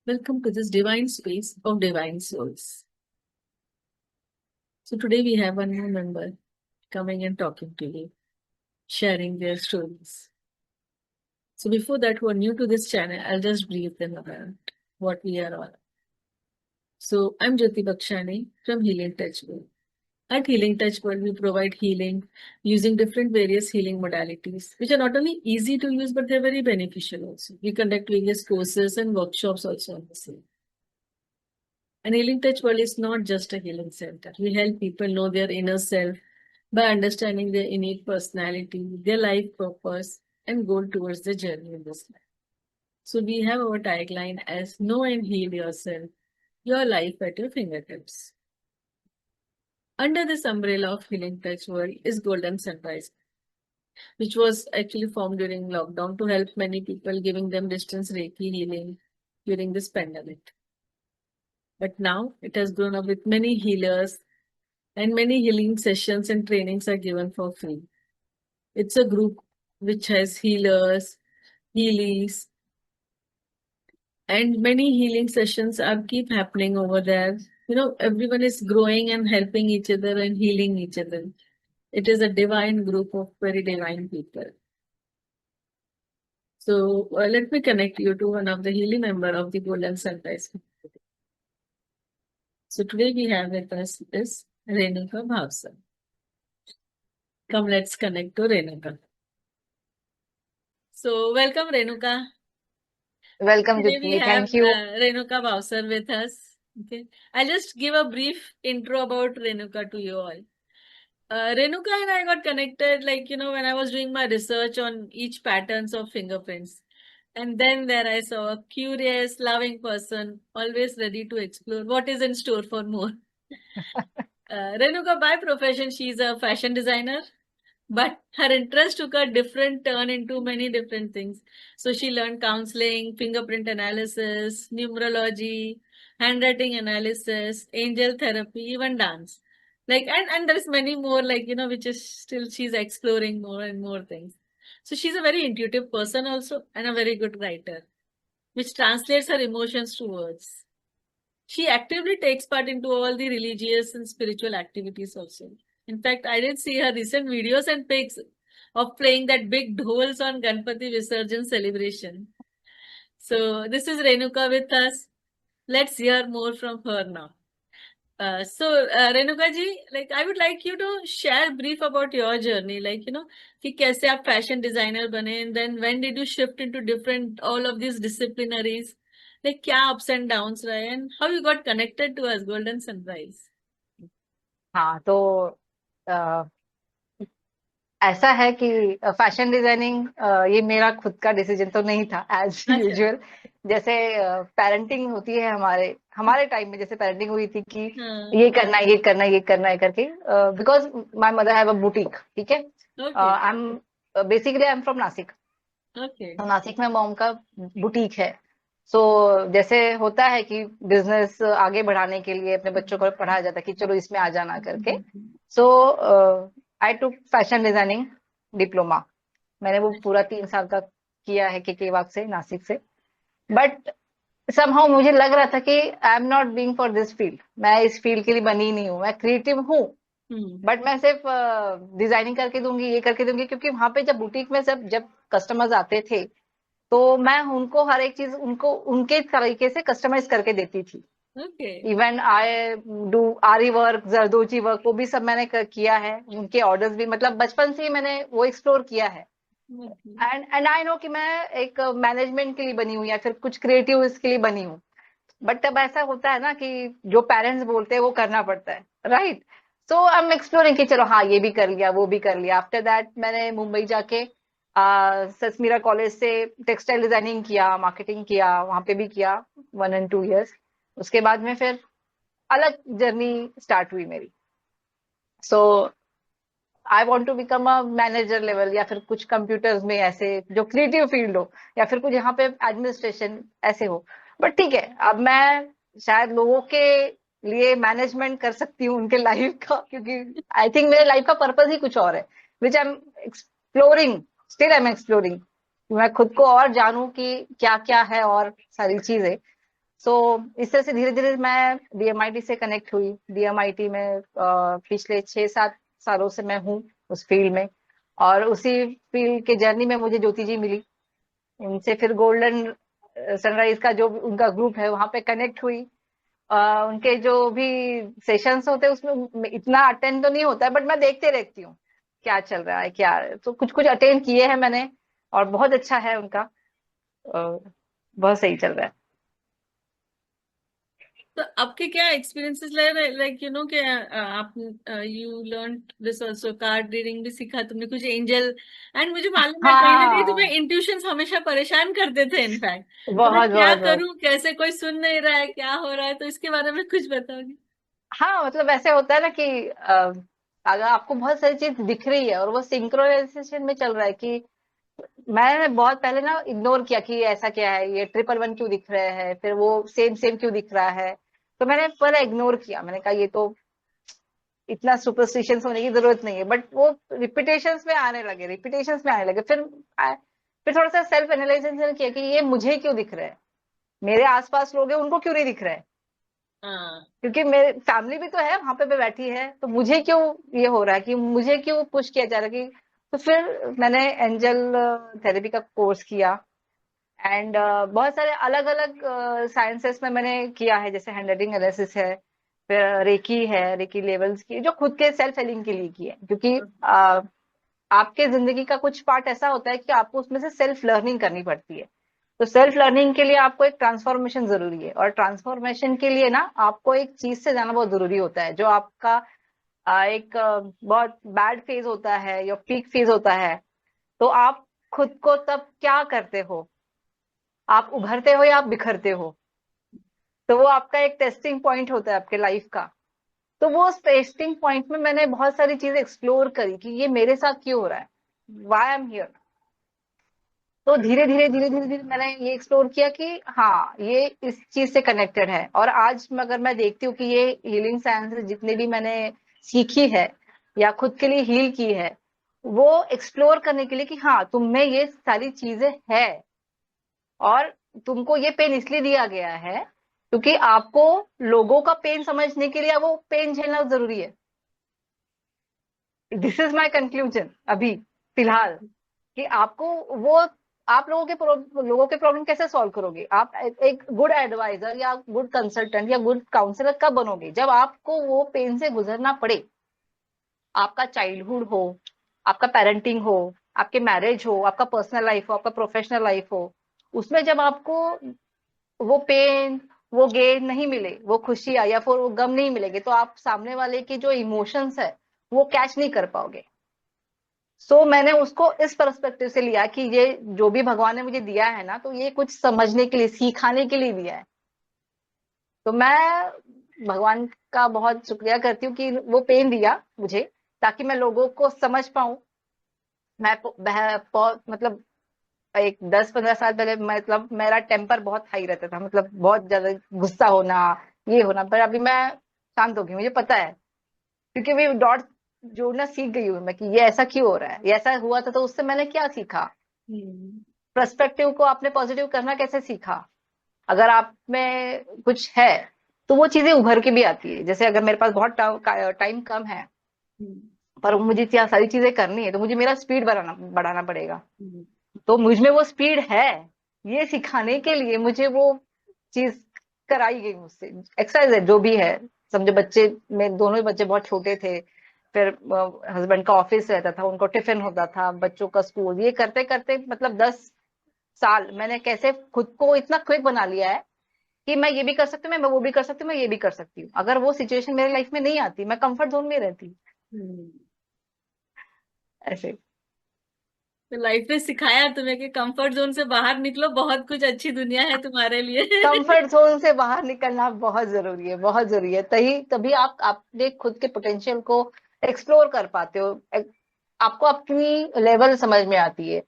Welcome to this divine space of divine souls. So today we have a new member coming and talking to you, sharing their stories. So before that, who are new to this channel, I'll just brief them about what we are all. So I'm Jyoti Bakshani from Healing Touch World. At Healing Touch World, we provide healing using different various healing modalities, which are not only easy to use, but they're very beneficial also. We conduct various courses and workshops also on the same. And Healing Touch World is not just a healing center. We help people know their inner self by understanding their innate personality, their life purpose, and goal towards the journey in this life. So we have our tagline as Know and Heal Yourself, your life at your fingertips. Under this umbrella of Healing Touch World is Golden Sunrise, which was actually formed during lockdown to help many people, giving them distance Reiki healing during this pandemic. But now it has grown up with many healers, and many healing sessions and trainings are given for free. It's a group which has healers, healies, and many healing sessions are keep happening over there. You know, everyone is growing and helping each other and healing each other. It is a divine group of very divine people. So let me connect you to one of the healing member of the Golden Sunrise. So today we have with us is Renuka Bhavsar. Come, let's connect to Renuka. So welcome, Renuka. Welcome, Today we Jyoti. have Thank you. Renuka Bhavsar with us. Okay, I'll just give a brief intro about Renuka to you all. Renuka and I got connected, like, when I was doing my research on each patterns of fingerprints. And then there I saw a curious, loving person, always ready to explore what is in store for more. Renuka, by profession, she's a fashion designer, but her interest took a different turn into many different things. So she learned counseling, fingerprint analysis, numerology, handwriting analysis, angel therapy, even dance. Like, and there's many more, like, which is still she's exploring more and more things. So she's a very intuitive person also and a very good writer, which translates her emotions to words. She actively takes part into all the religious and spiritual activities also. In fact, I did see her recent videos and pics of playing that big dhols on Ganpati Visarjan celebration. So this is Renuka with us. Let's hear more from her now. Renuka ji, like I would like you to share brief about your journey, like कि कैसे आप fashion designer बने, and then when did you shift into different all of these disciplinaries, like क्या ups and downs रहे, and how you got connected to us Golden Sunrise. हाँ, तो अ, ऐसा है कि फैशन डिजाइनिंग ये मेरा खुद का डिसीजन तो नहीं था एज अच्छा. यूजुअल। जैसे पेरेंटिंग होती है हमारे हमारे टाइम में, जैसे पेरेंटिंग हुई थी कि हाँ. ये करना है, ये करना है, ये करना है करके, because my mother have a boutique. ठीक है। Okay. I am basically I am from Nashik. Okay. तो नासिक में मॉम का बुटीक है। सो जैसे होता है कि बिजनेस आगे बढ़ाने के लिए अपने बच्चों को पढ़ाया जाता है कि चलो इसमें आ जाना करके। सो आई टुक फैशन डिजाइनिंग डिप्लोमा। मैंने वो पूरा 3 साल का किया है के वाक से, नासिक से। बट समहाउ मुझे लग रहा था कि I am not being for this field. मैं इस फील्ड के लिए बनी नहीं हूँ। मैं क्रिएटिव हूँ, बट मैं सिर्फ डिजाइनिंग करके दूंगी, ये करके दूंगी, क्योंकि वहां पे जब बुटीक में सब जब कस्टमर्स आते थे तो मैं उनको हर एक चीज उनको उनके तरीके से कस्टमाइज करके देती थी। Okay. इवन आई डू आरी वर्क, जरदोजी वर्क, वो भी सब मैंने किया है। उनके ऑर्डर्स भी, मतलब बचपन से ही मैंने वो एक्सप्लोर किया है। Okay. एंड आई नो कि मैं एक मैनेजमेंट के लिए बनी हूँ या फिर कुछ क्रिएटिव इसके लिए बनी हूँ। बट तब ऐसा होता है ना कि जो पेरेंट्स बोलते हैं वो करना पड़ता है, right. So I am exploring कि चलो हाँ ये भी कर लिया, वो भी कर लिया। आफ्टर दैट मैंने मुंबई जाके ससमीरा कॉलेज से टेक्सटाइल डिजाइनिंग किया, मार्केटिंग किया, वहां पे भी किया 1 and 2 years। उसके बाद में फिर अलग जर्नी स्टार्ट हुई मेरी। So I want to become a manager level, या फिर कुछ कंप्यूटर्स में ऐसे जो क्रिएटिव फील्ड हो, या फिर कुछ यहाँ पे एडमिनिस्ट्रेशन ऐसे हो। बट ठीक है, अब मैं शायद लोगों के लिए मैनेजमेंट कर सकती हूँ उनके लाइफ का, क्योंकि आई थिंक मेरे लाइफ का पर्पज ही कुछ और है, which I am exploring. Still I am exploring. मैं खुद को और जानूं कि क्या क्या है और सारी चीजें। सो इस तरह से धीरे धीरे मैं DMIT से कनेक्ट हुई। DMIT में पिछले 6-7 सालों से मैं हूँ उस फील्ड में, और उसी फील्ड के जर्नी में मुझे ज्योति जी मिली। उनसे फिर गोल्डन सनराइज का जो उनका ग्रुप है वहां पे कनेक्ट हुई। उनके जो भी सेशंस होते हैं उसमें इतना अटेंड तो नहीं होता है, बट मैं देखते रहती हूँ क्या चल रहा है क्या। तो कुछ कुछ अटेंड किए हैं मैंने, और बहुत अच्छा है उनका। बहुत सही चल रहा है। तो आपके क्या एक्सपीरियंसेस लाइक यू नो कि आप you learn this also, card reading भी सीखा तुमने, कुछ एंजल, एंड मुझे मालूम है कहीं ना कहीं तुम्हें हाँ, इंट्यूशंस हमेशा परेशान करते थे इनफैक्ट। तो मैं बहुत क्या बहुत बहुत। करूं, कैसे कोई सुन नहीं रहा है, क्या हो रहा है, तो इसके बारे में कुछ बताओगे? हाँ, मतलब ऐसे होता है ना कि अगर आपको बहुत सारी चीज दिख रही है और वो सिंक्रोनाइजेशन में चल रहा है कि मैंने बहुत पहले ना इग्नोर किया कि ऐसा क्या है, ये 111 क्यों दिख रहे हैं, फिर वो सेम सेम क्यों दिख रहा है। तो मैंने पहले इग्नोर किया, मैंने कहा ये तो इतना सुपरस्टिशियस होने की जरूरत नहीं है। बट वो रिपीटेशंस में आने लगे। फिर थोड़ा सा सेल्फ एनालिसिस किया कि ये मुझे क्यों दिख रहा है, मेरे आसपास लोग हैं उनको क्यों नहीं दिख रहा है। हाँ। क्योंकि मेरे फैमिली भी तो है वहां पे बैठी है, तो मुझे क्यों ये हो रहा है कि मुझे क्यों पुश किया जा रहा है कि। तो फिर मैंने एंजल थेरेपी का कोर्स किया। एंड बहुत सारे अलग अलग साइंसेस में मैंने किया है, जैसे हैंड राइटिंग एनालिसिस है, फिर रेकी लेवल्स की, जो खुद के सेल्फ हेलिंग के लिए की है। क्योंकि आपके जिंदगी का कुछ पार्ट ऐसा होता है कि आपको उसमें से सेल्फ लर्निंग करनी पड़ती है। तो सेल्फ लर्निंग के लिए आपको एक ट्रांसफॉर्मेशन जरूरी है, और ट्रांसफॉर्मेशन के लिए ना आपको एक चीज से जाना बहुत जरूरी होता है, जो आपका एक बहुत बैड फेज होता है या पीक फेज होता है। तो आप खुद को तब क्या करते हो, आप उभरते हो या आप बिखरते हो। तो वो आपका एक टेस्टिंग पॉइंट होता है आपके लाइफ का। तो वो उस टेस्टिंग पॉइंट में मैंने बहुत सारी चीजें एक्सप्लोर करी कि ये मेरे साथ क्यों हो रहा है, वाई आई एम हियर। तो धीरे धीरे मैंने ये एक्सप्लोर किया कि हाँ, ये इस चीज से कनेक्टेड है। और आज अगर मैं देखती हूँ कि ये हीलिंग साइंस जितने भी मैंने सीखी है या खुद के लिए हील की है, वो एक्सप्लोर करने के लिए कि हाँ, तुम में ये सारी चीजें है। और तुमको ये पेन इसलिए दिया गया है क्योंकि आपको लोगों का पेन समझने के लिए वो पेन झेलना जरूरी है। दिस इज माई कंक्लूजन अभी फिलहाल, कि आपको वो आप लोगों के प्रॉब्लम कैसे सॉल्व करोगे। आप एक गुड एडवाइजर या गुड कंसल्टेंट या गुड काउंसलर कब बनोगे, जब आपको वो पेन से गुजरना पड़े। आपका चाइल्डहुड हो, आपका पेरेंटिंग हो, आपके मैरिज हो, आपका पर्सनल लाइफ हो, आपका प्रोफेशनल लाइफ हो, उसमें जब आपको वो पेन, वो गेन नहीं मिले, वो खुशियां या फिर वो गम नहीं मिलेंगे, तो आप सामने वाले के जो इमोशंस है वो कैच नहीं कर पाओगे। सो मैंने उसको इस पर्सपेक्टिव से लिया कि ये जो भी भगवान ने मुझे दिया है ना, तो ये कुछ समझने के लिए, सिखाने के लिए दिया है। तो मैं भगवान का बहुत शुक्रिया करती हूँ कि वो पेन दिया मुझे, ताकि मैं लोगों को समझ पाऊं। मतलब एक 10-15 साल पहले मतलब मेरा टेम्पर बहुत हाई रहता था, मतलब बहुत ज्यादा गुस्सा होना, ये होना। पर अभी मैं शांत हो गई, मुझे पता है। क्योंकि भी डॉट जोड़ना सीख गई हूँ मैं कि ये ऐसा क्यों हो रहा है, ये ऐसा हुआ था तो उससे मैंने क्या सीखा। हम्म। पर्सपेक्टिव को आपने पॉजिटिव करना कैसे सीखा। अगर आप में कुछ है तो वो चीजें उभर के भी आती है। जैसे अगर मेरे पास बहुत टाइम कम है, हम्म। पर मुझे क्या सारी चीजें करनी है, तो मुझे मेरा स्पीड बढ़ाना बढ़ाना पड़ेगा। हम्म। तो मुझ में वो स्पीड है, ये सिखाने के लिए मुझे वो चीज कराई गई मुझसे। एक्सरसाइज है जो भी है। समझो बच्चे, में दोनों ही बच्चे बहुत छोटे थे, फिर हस्बैंड का ऑफिस रहता था, उनको टिफिन होता था, बच्चों का स्कूल, ये करते करते मतलब 10 साल मैंने कैसे खुद को इतना क्विक बना लिया है कि मैं ये भी कर सकती हूँ, मैं वो भी कर सकती हूँ, मैं ये भी कर सकती हूँ। अगर वो सिचुएशन मेरे लाइफ में नहीं आती, मैं कंफर्ट जोन में रहती हम्म। ऐसे। तो लाइफ ने सिखाया तुम्हें कि कंफर्ट जोन से बाहर निकलो, बहुत कुछ अच्छी दुनिया है तुम्हारे लिए। कंफर्ट जोन से बाहर निकलना बहुत जरूरी है, बहुत जरूरी है। तभी तभी आप अपने खुद के पोटेंशियल को एक्सप्लोर कर पाते हो। आपको अपनी लेवल समझ में आती है।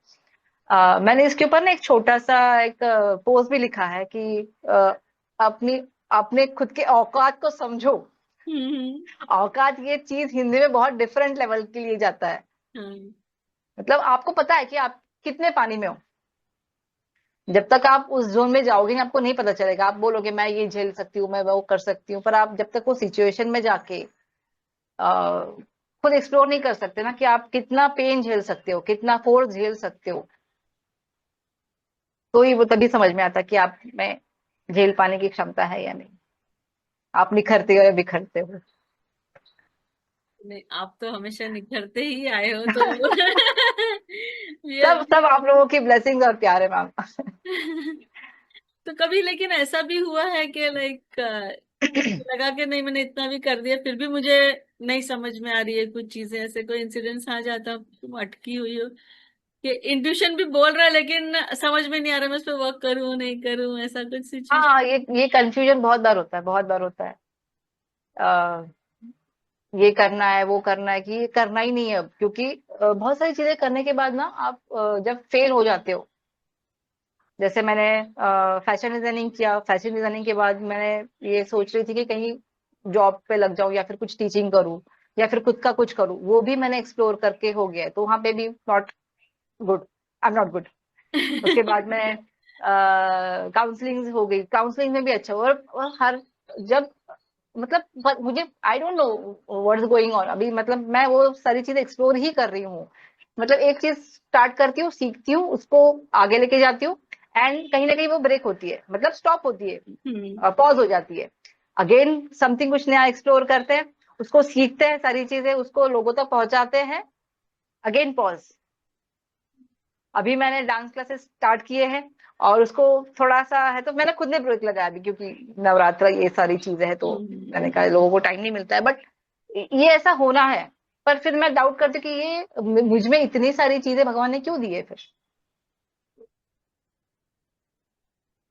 मैंने इसके ऊपर ना एक छोटा सा एक पोस्ट भी लिखा है कि अपनी अपने खुद के औकात को समझो। हम्म। औकात ये चीज हिंदी में बहुत डिफरेंट लेवल के लिए जाता है। हाँ। मतलब आपको पता है कि आप कितने पानी में हो। जब तक आप उस जोन में जाओगे ना, आपको नहीं पता चलेगा। आप बोलोगे मैं ये झेल सकती हूँ, मैं वो कर सकती हूँ, पर आप जब तक वो सिचुएशन में जाके खुद एक्सप्लोर नहीं कर सकते ना कि आप कितना पेन झेल सकते हो, कितना फोर्स झेल सकते हो, तो ही वो तभी समझ में आता कि आप में झेल पाने की क्षमता है या नहीं। आप निखरते हो या बिखरते हो। नहीं, आप तो हमेशा निखरते ही आए हो तो we are- सब सब आप लोगों की ब्लेसिंग्स और प्यार है मैम। तो कभी लेकिन ऐसा भी हुआ है कि लाइक लगा कि नहीं मैंने इतना भी कर दिया फिर भी मुझे नहीं समझ में आ रही है कुछ चीजें, ऐसे कोई इंसिडेंट्स आ जाता तुम अटकी हुई हो कि इंट्यूशन भी बोल रहा है लेकिन समझ में नहीं आ रहा मैं उस पर वर्क करूं नहीं करूं, ऐसा कुछ सिचुएशन? हाँ, ये कंफ्यूजन बहुत बार होता है, बहुत बार होता है। आ, ये करना है, वो करना है, कि ये करना ही नहीं है अब, क्योंकि बहुत सारी चीजें करने के बाद ना आप जब फेल हो जाते हो। जैसे मैंने फैशन डिजाइनिंग किया, फैशन डिजाइनिंग के बाद मैंने ये सोच रही थी कि कहीं जॉब पे लग जाऊं या फिर कुछ टीचिंग करूं या फिर खुद का कुछ करूं, वो भी मैंने एक्सप्लोर करके हो गया है, तो वहां पे भी not good, I am not good. उसके बाद में काउंसलिंग हो गई, काउंसलिंग में भी अच्छा हुआ। और हर जब मतलब मुझे I don't know what is going on अभी, मतलब मैं वो सारी चीजें एक्सप्लोर ही कर रही हूँ। मतलब एक चीज स्टार्ट करती हूँ, सीखती हूँ, उसको आगे लेके जाती हूँ, एंड कहीं ना कहीं वो ब्रेक होती है, मतलब स्टॉप होती हम्म। है, पॉज हो जाती है। अगेन समथिंग कुछ नया एक्सप्लोर करते हैं, उसको सीखते हैं, सारी चीजें उसको लोगों तक पहुंचाते हैं, अगेन पॉज। अभी मैंने डांस क्लासेस स्टार्ट किए हैं, और उसको थोड़ा सा है तो मैंने खुद ने ब्रेक लगाया अभी, क्योंकि नवरात्र ये सारी चीजें हैं, तो हम्म। मैंने कहा लोगों को टाइम नहीं मिलता है, बट ये ऐसा होना है। पर फिर मैं डाउट करती हूँ कि ये मुझ में इतनी सारी चीजें भगवान ने क्यों दी है फिर।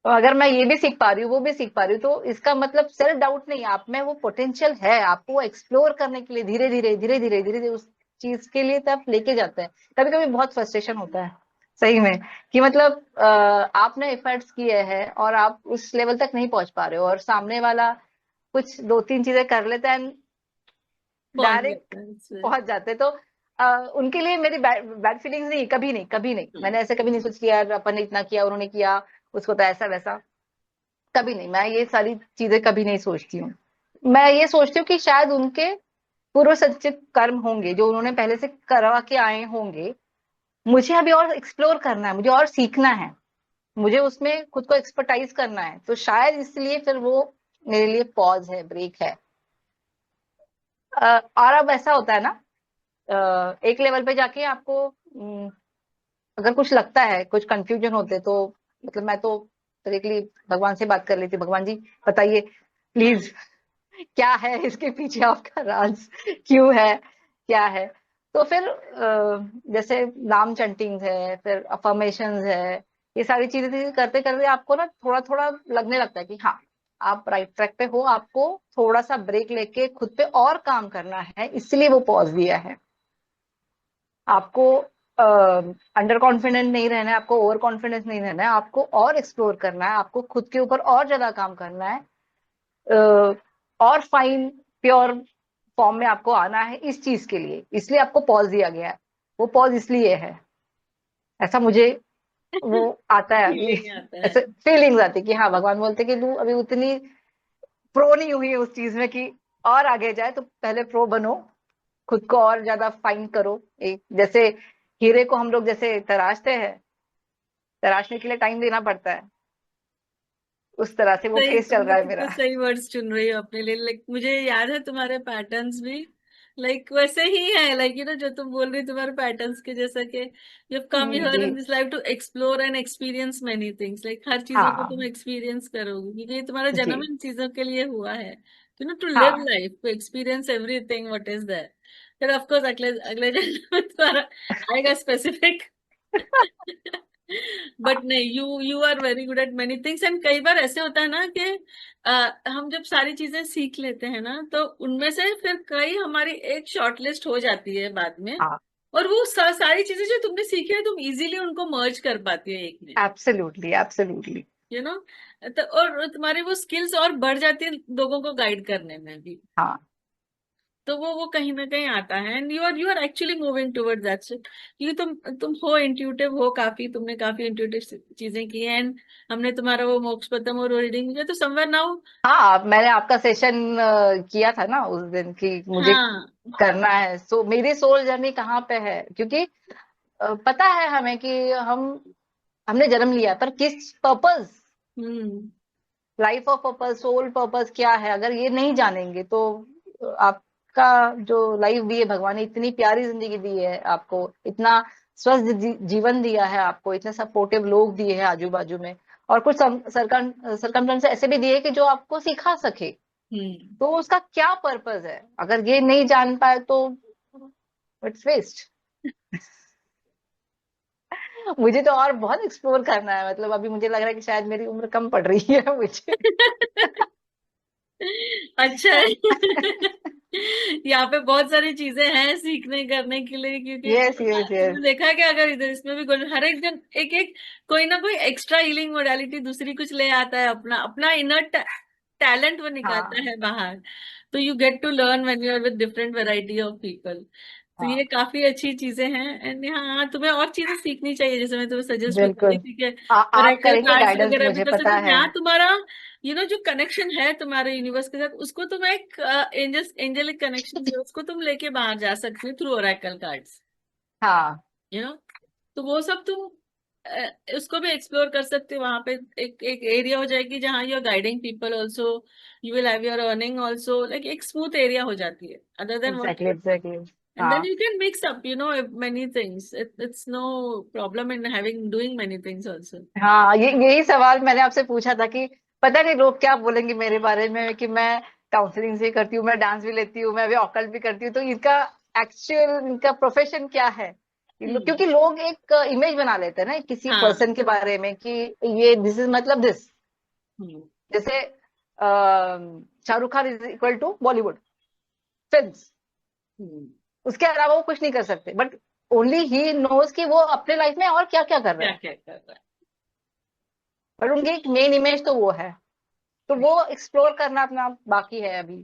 तो अगर मैं ये भी सीख पा रही हूँ, वो भी सीख पा रही हूँ, तो इसका मतलब सेल्फ डाउट नहीं, आप में वो पोटेंशियल है, आपको वो एक्सप्लोर करने के लिए धीरे धीरे धीरे धीरे धीरे धीरे उस चीज के लिए तब लेके जाते हैं। कभी कभी बहुत फ्रस्ट्रेशन होता है सही में, कि मतलब आपने एफर्ट्स किए हैं और आप उस लेवल तक नहीं पहुंच पा रहे हो, और सामने वाला कुछ दो तीन चीजें कर लेता है, पहुंच डायरेक्ट जाता है इसमें। पहुंच जाते, तो उनके लिए मेरी बैड फीलिंग्स नहीं, कभी नहीं, कभी नहीं। हम्म। मैंने ऐसे कभी नहीं सोची यार अपन ने इतना किया, उन्होंने किया, उसको तो ऐसा वैसा, कभी नहीं। मैं ये सारी चीजें कभी नहीं सोचती हूँ। मैं ये सोचती हूँ कि शायद उनके पूर्व संचित कर्म होंगे जो उन्होंने पहले से करवा के आए होंगे, मुझे अभी और एक्सप्लोर करना है, मुझे और सीखना है, मुझे उसमें खुद को एक्सपर्टाइज करना है, तो शायद इसलिए फिर वो मेरे लिए पॉज है, ब्रेक है। और अब ऐसा होता है ना, एक लेवल पे जाके आपको अगर कुछ लगता है, कुछ कंफ्यूजन होते, तो मतलब मैं तो डायरेक्टली भगवान से बात कर लेती हूँ, भगवान जी बताइए हाँ। प्लीज, क्या है इसके पीछे आपका राज, क्यों है, क्या है। तो फिर जैसे नाम चंटिंग है, फिर अफर्मेशन है, ये सारी चीजें करते करते आपको ना थोड़ा थोड़ा लगने लगता है कि हाँ, आप राइट ट्रैक पे हो, आपको थोड़ा सा ब्रेक लेके खुद पे और काम करना है, इसलिए वो पॉज दिया है। आपको अंडर कॉन्फिडेंट नहीं रहना है, आपको ओवर कॉन्फिडेंस नहीं रहना है, आपको और एक्सप्लोर करना है, आपको खुद के ऊपर और ज्यादा काम करना है, और फाइन प्योर फॉर्म में आपको आना है, इस चीज के लिए इसलिए आपको पॉज दिया गया है। वो पॉज इसलिए है, ऐसा मुझे वो आता है अभी। फीलिंग आता है। ऐसे फीलिंग्स आती है कि हाँ, भगवान बोलते कि तू अभी उतनी प्रो नहीं हुई है उस चीज में कि और आगे जाए, तो पहले प्रो बनो, खुद को और ज्यादा फाइन करो। एक जैसे हीरे को हम लोग जैसे तराशते हैं, तराशने के लिए टाइम देना पड़ता है, उस तरह से वो सही, फेस चल तुमने रहा है कितने मेरा। सही वर्ड्स चुन रही हो अपने लिए। लाइक मुझे याद है तुम्हारे पैटर्न्स भी लाइक वैसे ही है, लाइक जो तुम बोल रही तुम्हारे पैटर्न्स के जैसा कि यू कम हियर जी। In this life to explore and experience many things, like हर चीजों को तुम हाँ। एक्सपीरियंस करोगी क्योंकि ये तुम्हारा जन्म जी। इन चीजों के लिए हुआ है, टू लिव हाँ। Life, to experience everything what is there. फिर ऑफ कोर्स अगले अगले जन्म में तुम्हारा आएगा स्पेसिफिक। बट नहीं, you are very good at many things. And कई बार ऐसे होता है ना कि हम जब सारी चीजें सीख लेते हैं ना तो उनमें से फिर कई हमारी एक शॉर्ट लिस्ट हो जाती है बाद में, हाँ। और वो सारी चीजें जो तुमने सीखी है तुम इजीली उनको मर्ज कर पाती है एक में, एब्सोल्युटली, एब्सोल्युटली। You know. तो और तुम्हारी वो स्किल्स और बढ़ जाती है लोगों को गाइड करने में भी। हाँ। तो वो कहीं ना कहीं आता है, and you are actually moving towards that. क्योंकि तुम हो इंट्यूटिव हो काफी, तुमने काफी इंट्यूटिव चीजें की हैं, एंड हमने तुम्हारा वो मोक्ष पतम और रीडिंग किया, तो समवेयर नाउ। हाँ, मैंने आपका सेशन किया था ना उस दिन कि मुझे हाँ। करना है। सो मेरी सोल जर्नी कहाँ पे है, क्योंकि पता है हमें कि हमने जन्म लिया, पर किस purpose, hmm. Life of purpose, soul purpose क्या है, अगर ये नहीं जानेंगे तो आपका जो लाइफ दी है, भगवान ने इतनी प्यारी जिंदगी दी है आपको, इतना स्वस्थ जीवन दिया है आपको, इतने सपोर्टिव लोग दिए हैं आजू बाजू में, और कुछ सरकमस्टेंस ऐसे भी दिए कि जो आपको सिखा सके, हम्म। तो उसका क्या पर्पस है, अगर ये नहीं जान पाए तो इट्स वेस्ट। मुझे तो और बहुत एक्सप्लोर करना है, मतलब अभी मुझे लग रहा है कि शायद मेरी उम्र कम पड़ रही है मुझे। अच्छा है। यहाँ पे बहुत सारी चीजें हैं सीखने करने के लिए, क्योंकि यस यस यस। तुमने देखा है कि अगर इधर इसमें भी हर एक जन एक एक कोई ना कोई एक्स्ट्रा हीलिंग मोडालिटी दूसरी कुछ ले आता है, अपना अपना इनर टैलेंट वो निकालता हाँ है बाहर। तो you get to learn when you are with different variety of people. तो ये हाँ काफी अच्छी चीजें हैं, एंड हाँ तुम्हें और चीजें सीखनी चाहिए, जैसे मैं तुम्हें सजेस्ट भी कर रही बिल्कुल। थी कि आप ओरेकल करेंगे कार्ड्स गाइडेंस, वगैरह भी मुझे कर पता सकते हो। है। यहाँ तुम्हारा जो कनेक्शन है तुम्हारे यूनिवर्स के साथ, उसको तुम एक एंजलिक कनेक्शन है, उसको तुम लेके बाहर जा सकते हो थ्रू ओरेकल कार्ड्स। हाँ यू नो, तो वो सब तुम उसको भी एक्सप्लोर कर सकते हो। वहां पे एक एक एरिया हो जाएगी जहाँ you are guiding people also, you will have your earning also, like एक स्मूथ एरिया हो जाती है other than what. Exactly exactly. And then हाँ you can mix up, many things. It's no problem in having doing many things also. हाँ, ये यही सवाल मैंने आपसे पूछा था कि पता नहीं लोग क्या बोलेंगे मेरे बारे में, कि मैं काउंसलिंग भी करती हूँ, मैं डांस भी लेती हूँ, मैं अभी ऑकल्ट भी करती हूँ, तो इनका एक्चुअल इनका प्रोफेशन क्या है। हम्म। क्योंकि लोग एक इमेज बना लेते हैं ना किसी हाँ। पर्सन के बारे में कि ये दिस इज मतलब दिस, हम्म। जैसे Shahrukh Khan is equal to Bollywood film, hmm. उसके अलावा वो कुछ नहीं कर सकते, बट ओनली ही नोज कि वो अपने लाइफ में और क्या क्या कर रहे क्या हैं, क्या कर रहा बट उनकी एक मेन इमेज तो वो है। तो है। वो एक्सप्लोर करना अपना बाकी है अभी।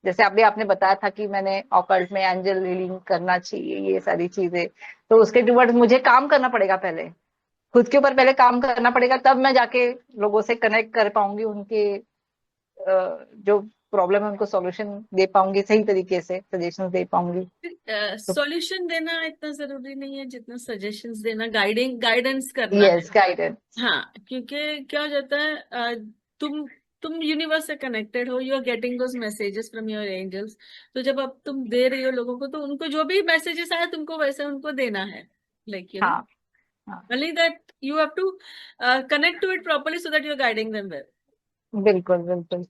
जैसे अभी आपने बताया था कि मैंने ऑकल्ट में एंजल रीडिंग करना चाहिए, ये सारी चीजें, तो उसके टुवर्ड्स मुझे काम करना पड़ेगा पहले, खुद के ऊपर पहले काम करना पड़ेगा, तब मैं जाके लोगों से कनेक्ट कर पाऊंगी, उनके जो प्रॉब्लम है उनको सॉल्यूशन दे पाऊंगी, सही तरीके से सजेशंस दे पाऊंगी। तो सॉल्यूशन देना इतना जरूरी नहीं है जितना सजेशंस देना, गाइडेंस करना है। Yes guided. हाँ, क्योंकि क्या हो जाता है, तुम तुम यूनिवर्स से कनेक्टेड हो, you are getting those messages from your angels. तो जब अब तुम दे रही हो लोगों को, तो उनको जो भी मैसेजेस आए तुमको वैसे उनको देना है, लाइक हाँ हाँ only that you have to connect to it properly so that you're guiding them well. बिल्कुल बिल्कुल।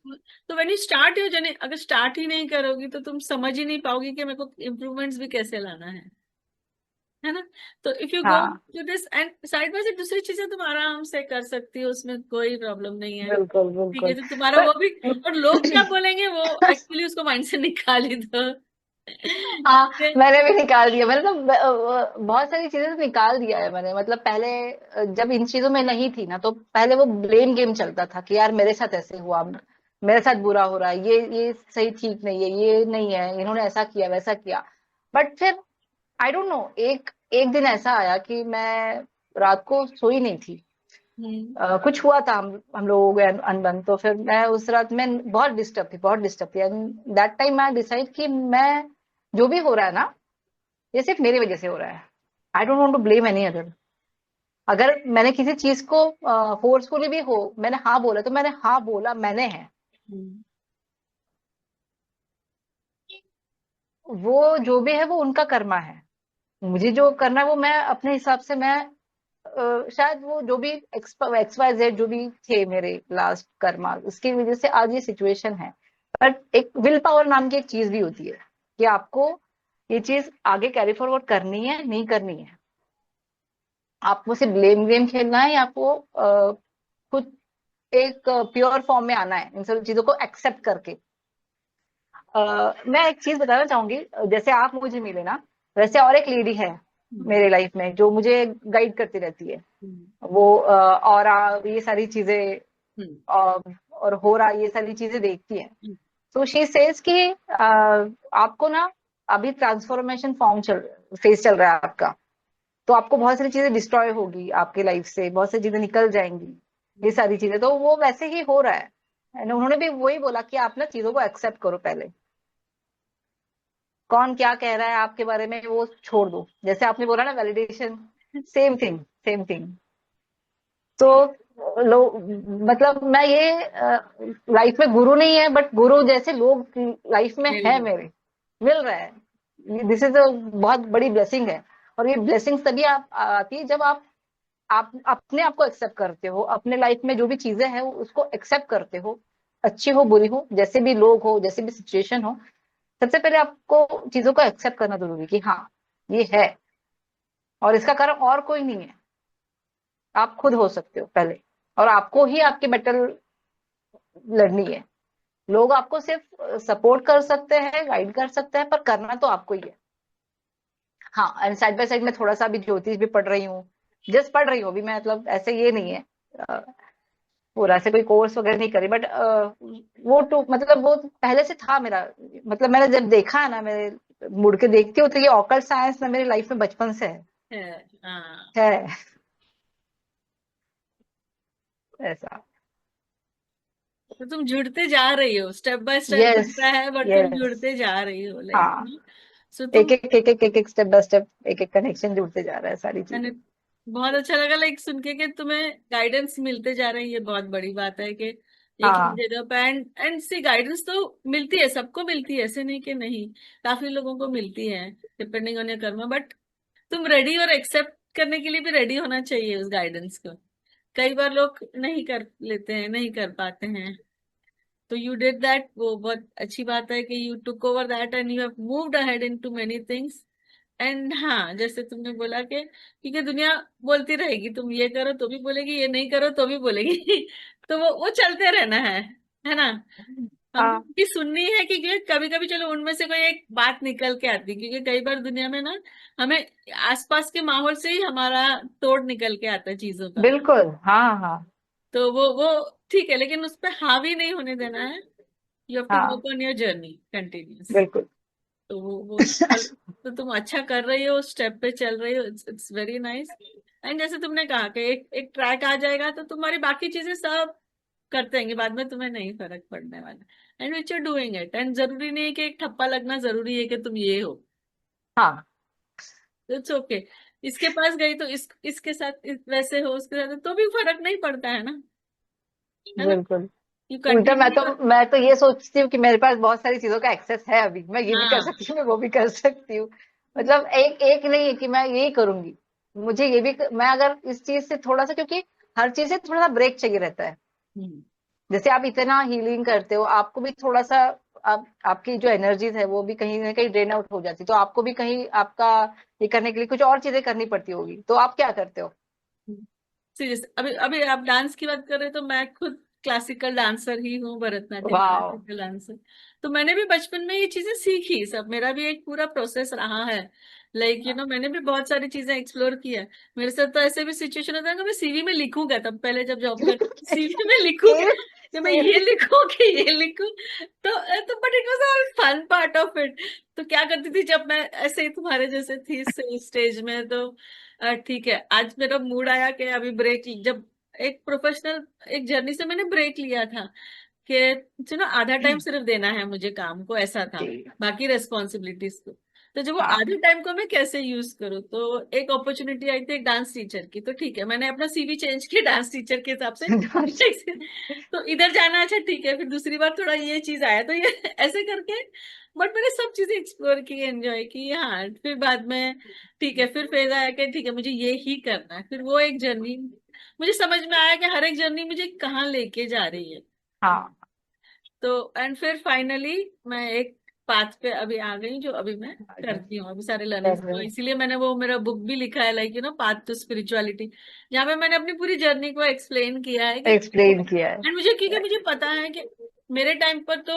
तो when you start your journey, अगर स्टार्ट ही नहीं करोगी तो तुम समझ ही नहीं पाओगी कि मेरे को इम्प्रूवमेंट्स भी कैसे लाना है ना। तो इफ यू गो हाँ to this and side by side दूसरी चीजें तुम आराम से कर सकती हो, उसमें कोई प्रॉब्लम नहीं है। बिल्कुल ठीक है, बिल्कुल। तो तुम्हारा पर वो भी, और लोग क्या बोलेंगे वो एक्चुअली उसको माइंड से निकाल ही दो। हाँ, ठीक है? मैंने भी निकाल दिया, मैंने तो बहुत सारी चीजें तो निकाल दिया है मैंने, मतलब पहले जब इन चीजों में नहीं थी ना, तो पहले वो ब्लेम गेम चलता था कि यार मेरे साथ ऐसे हुआ, मेरे साथ बुरा हो रहा है, ये सही ठीक नहीं है, ये नहीं है, इन्होंने ऐसा किया वैसा किया। बट फिर आई डोंट नो, एक एक दिन ऐसा आया कि मैं रात को सोई नहीं थी, हम्म। कुछ हुआ था, हम लोगों के अनबन, तो फिर मैं उस रात में बहुत डिस्टर्ब थी, बहुत डिस्टर्ब थी, and that time I decide कि मैं जो भी हो रहा है ना, ये सिर्फ मेरी वजह से हो रहा है, I don't want to blame any other. अगर मैंने किसी चीज को फोर्सफुली भी हो, मैंने हाँ बोला तो मैंने हाँ बोला, मैंने है, हम्म। वो जो भी है वो उनका कर्मा है, मुझे जो करना है वो मैं अपने हिसाब से मैं शायद वो जो भी एक्स वाई जेड जो भी थे मेरे लास्ट कर्मा, उसकी वजह से आज ये सिचुएशन है। बट एक विल पावर नाम की एक चीज भी होती है कि आपको ये चीज आगे कैरी फॉरवर्ड करनी है नहीं करनी है, आपको सिर्फ ब्लेम गेम खेलना है, या आपको खुद एक प्योर फॉर्म में आना है इन सब चीजों को एक्सेप्ट करके। मैं एक चीज बताना चाहूंगी, जैसे आप मुझे मिले ना, वैसे और एक लेडी है हम्म। मेरे लाइफ में जो मुझे गाइड करती रहती है, हम्म। वो और ये सारी चीजें हम्म। और हो रहा ये सारी चीजें देखती है। सो शी सेज कि आपको ना अभी ट्रांसफॉर्मेशन फेज चल रहा है आपका, तो आपको बहुत सारी चीजें डिस्ट्रॉय होगी आपकी लाइफ से, बहुत सारी चीजें निकल जाएंगी, ये सारी चीजें तो वो वैसे ही हो रहा है। And उन्होंने भी वही बोला कि आप ना चीजों को एक्सेप्ट करो पहले, कौन क्या कह रहा है आपके बारे में वो छोड़ दो, जैसे आपने बोला ना validation, same thing same thing. तो लोग, मतलब मैं ये लाइफ में गुरु नहीं है, बट गुरु जैसे लोग लाइफ में मिल है गए। मेरे, मिल रहा है। दिस इज अ बहुत बड़ी ब्लेसिंग है। और ये ब्लेसिंग तभी आप आती है जब आप अपने आप को एक्सेप्ट करते हो, अपने लाइफ में जो भी चीजें हैं उसको एक्सेप्ट करते हो, अच्छी हो बुरी हो, जैसे भी लोग हो, जैसे भी सिचुएशन हो। सबसे पहले आपको चीजों को एक्सेप्ट करना जरूरी है कि हाँ ये है, और इसका कारण और कोई नहीं है, आप खुद हो सकते हो पहले, और आपको ही आपकी बैटल लड़नी है। लोग आपको सिर्फ सपोर्ट कर सकते हैं, गाइड कर सकते हैं, पर करना तो आपको ही है। हाँ, एंड साइड बाय साइड मैं थोड़ा सा अभी ज्योतिष भी पढ़ रही हूँ, जस्ट पढ़ रही हूँ अभी मैं, मतलब ऐसे ये नहीं है पूरा से कोई कोर्स वगैरह नहीं करी, बट वो टू मतलब वो पहले से था मेरा, मतलब मैंने जब देखा है ना, मेरे मुड़ के देखती हूँ तो ये ऑकल्ट साइंस ना मेरी लाइफ में बचपन से है। हाँ। है ऐसा। तो तुम जुड़ते जा रही हो, स्टेप बाय स्टेप यस, दिखता है, बट तुम यस। जुड़ते जा रही हो, लाइक हाँ, सो एक तुम। एक एक एक एक एक स्टेप बाय स्टेप, एक एक कनेक्शन जुड़ते जा रहा है सारी मैंने चीजें। बहुत अच्छा लगा लाइक सुन के कि तुम्हें गाइडेंस मिलते जा रहे हैं, ये बहुत बड़ी बात है कि एक ही हाँ, जगह पे एंड सी गाइडेंस तो मिलती है, सबको मिलती है, ऐसे नहीं कि नहीं, काफी लोगों को मिलती है depending on your Karma, but तुम रेडी और एक्सेप्ट करने के लिए भी रेडी होना चाहिए उस गाइडेंस को। कई बार लोग नहीं कर लेते हैं, नहीं कर पाते हैं, तो यू डिड दैट, वो बहुत अच्छी बात है कि you took over that and you have moved ahead into many things. And हाँ, जैसे तुमने बोला कि क्योंकि दुनिया बोलती रहेगी, तुम ये करो तो भी बोलेगी, ये नहीं करो तो भी बोलेगी तो वो चलते रहना है ना। हमको हाँ, उनकी सुननी है कि कभी कभी चलो उनमें से कोई एक बात निकल के आती है, क्योंकि कई बार दुनिया में ना हमें आसपास के माहौल से ही हमारा तोड़ निकल के आता है चीजों का। बिल्कुल, हाँ, हाँ, तो वो ठीक है, लेकिन उस पर हावी नहीं होने देना है। यू हैव टू हाँ, work on your journey continuous. बिल्कुल। तो वो तो तुम अच्छा कर रही हो, स्टेप पे चल रही हो, it's it's very nice. And जैसे तुमने कहा कि एक एक ट्रैक आ जाएगा तो तुम्हारी बाकी चीजें सब करते रहेंगे, बाद में तुम्हें नहीं फर्क पड़ने वाला, and which are doing it, and जरूरी नहीं है कि एक ठप्पा लगना जरूरी है कि तुम ये हो। हाँ, इट्स ओके। इसके पास गई तो इसके साथ वैसे हो, उसके साथ तो भी फर्क नहीं पड़ता है ना। बिल्कुल। यू उल्टा मैं तो कंटिन्यू। मैं तो ये सोचती हूँ कि मेरे पास बहुत सारी चीजों का एक्सेस है, अभी मैं ये भी कर हाँ। सकती हूँ, मैं वो भी कर सकती हूँ। मतलब एक एक नहीं है कि मैं यही करूंगी, मुझे ये भी मैं अगर इस चीज से थोड़ा सा, क्योंकि हर चीज से थोड़ा सा ब्रेक चाहिए रहता है। हम्म। जैसे आप इतना हीलिंग करते हो, आपको भी थोड़ा सा, आपकी जो एनर्जीज है वो भी कहीं ना कहीं ड्रेन आउट हो जाती, तो आपको भी कहीं आपका ये करने के लिए कुछ और चीजें करनी पड़ती होगी, तो आप क्या करते हो? सीरियस, अभी अभी आप डांस की बात कर रहे हो, तो मैं खुद क्लासिकल डांसर ही हूँ, भरतनाट्यम वाह। Classical dancer. तो मैंने भी बचपन में ये चीजें सीखी सब, मेरा भी एक पूरा प्रोसेस रहा है। लाइक मैंने भी बहुत सारी चीजें एक्सप्लोर किया। मेरे साथ तो ऐसे भी सिचुएशन होता है कि मैं सीवी में लिखूंगा, तब पहले जब जॉब करती सीवी में लिखूंगा सेम, कि मैं ये सेम। लिखूं कि ये लिखूं। तो but it was all fun part of it. तो क्या करती थी जब मैं ऐसे ही तुम्हारे जैसे थी स्टेज में, तो ठीक है, आज मेरा मूड आया कि अभी ब्रेक, जब एक प्रोफेशनल एक जर्नी से मैंने ब्रेक लिया था कि आधा टाइम सिर्फ देना है मुझे काम को, ऐसा था, जी। बाकी रेस्पॉन्सिबिलिटीज को। तो जब वो हाँ। आधे टाइम को मैं कैसे यूज करूँ, तो एक अपॉर्चुनिटी आई थी एक डांस टीचर की, तो ठीक है, मैंने अपना सीवी चेंज किया डांस टीचर के हिसाब से तो इधर जाना, अच्छा ठीक है, फिर दूसरी बार थोड़ा ये चीज आया, तो ये ऐसे करके बट मैंने सब चीजें एक्सप्लोर की, एंजॉय की। हाँ, फिर बाद में ठीक है, फिर फेज आया कि ठीक है मुझे ये ही करना है, फिर वो एक जर्नी मुझे समझ में आया कि हर एक जर्नी मुझे कहाँ लेके जा रही है। हाँ, तो एंड फिर फाइनली मैं एक पाथ पे अभी आ गई, जो अभी मैं आगे करती हूँ अभी सारे लर्निंग्स, कर तो रहे इसीलिए मैंने वो मेरा बुक भी लिखा है, लाइक पाथ टू स्पिरिचुअलिटी, जहाँ पे मैंने अपनी पूरी जर्नी को एक्सप्लेन किया है कि एक्सप्लेन किया एंड मुझे, क्योंकि है। मुझे पता है कि मेरे टाइम पर तो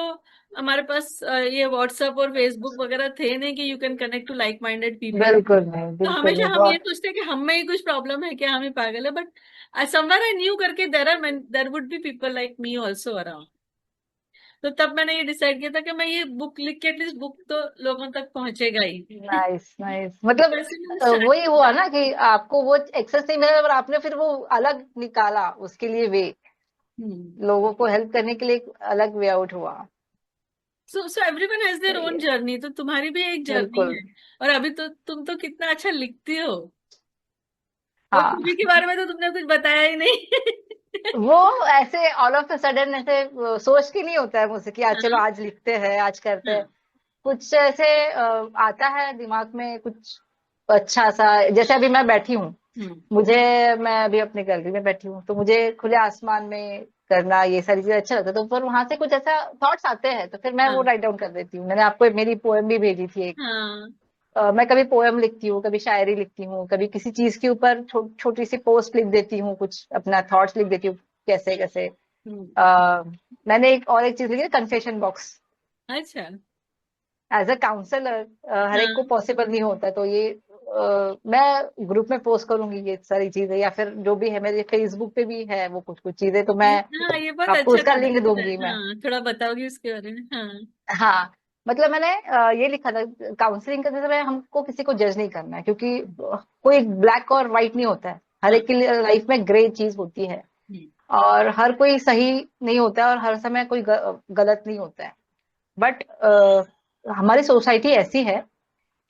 हमारे पास ये व्हाट्सएप और फेसबुक वगैरह थे नहीं कि you can connect to like minded people. बिल्कुल नहीं, तो बिल्कुल हमेशा नहीं, हम ये बहुत। सोचते हैं कि हम में ही कुछ प्रॉब्लम है, क्या हम ही पागल है, बट समवेयर आई न्यू करके there would be people like me also around. तो तब मैंने ये डिसाइड किया था कि मैं ये बुक लिख के एटलीस्ट बुक तो लोगों तक पहुंचेगा ही। नाइस नाइस, तो मतलब वैसे मैंने स्टार्ट वही हुआ किया। ना कि आपको वो एक्सेस नहीं मिला और आपने फिर वो अलग निकाला उसके लिए वे, हम्म। लोगों को हेल्प करने के लिए एक अलग वे आउट हुआ। सो एवरीवन हैज देयर सही ओन है, जर्नी, तो तुम्हारी भी एक जर्नी बिल्कुल। है। और अभी तो तुम तो कितना अच्छा लिखती हो, और हाँ, टीवी के बारे में तो तुमने कुछ बताया ही नहीं। वो ऐसे ऑल ऑफ अ सडन ऐसे सोच के नहीं होता है मुझसे कि आज चलो हाँ। आज लिखते हैं, आज करते हैं। हाँ। कुछ ऐसे आता है दिमाग में कुछ अच्छा सा, जैसे अभी मैं बैठी हूँ, हम्म। मुझे, मैं अभी अपनी गैलरी में बैठी हूँ तो मुझे खुले आसमान में करना ये सारी चीजें अच्छा लगता है, तो फिर वहां से कुछ ऐसा थॉट्स आते हैं तो फिर मैं वो हाँ। राइट डाउन कर देती हूँ। मैंने आपको मेरी पोएम भी भेजी थी एक। हाँ। मैं कभी पोएम लिखती हूँ, कभी शायरी लिखती हूँ, कभी किसी चीज के ऊपर छोटी सी पोस्ट लिख देती हूँ, कुछ अपना थॉट्स लिख देती हूँ, कैसे कैसे। हम्म। अ, मैंने एक और एक चीज लिखी है, कन्फेशन बॉक्स। अच्छा। एज अ काउंसलर हर एक को हाँ। पॉसिबल नहीं होता है, तो ये मैं ग्रुप में पोस्ट करूंगी ये सारी चीजें, या फिर जो भी है मेरे फेसबुक पे भी है वो कुछ कुछ चीजें, तो मैं हाँ, ये बहुत आपको अच्छा उसका लिंक कॉन्सेप्ट है। दूंगी मैं। हाँ, थोड़ा बताओगी उसके बारे में? हाँ। हाँ, मतलब मैंने ये लिखा था, काउंसलिंग करते समय हमको किसी को जज नहीं करना है, क्योंकि कोई ब्लैक और व्हाइट नहीं होता है, हर हाँ। एक की लाइफ में ग्रे चीज होती है। हम्म। और हर कोई सही नहीं होता है और हर समय कोई गलत नहीं होता है। बट हमारी सोसाइटी ऐसी है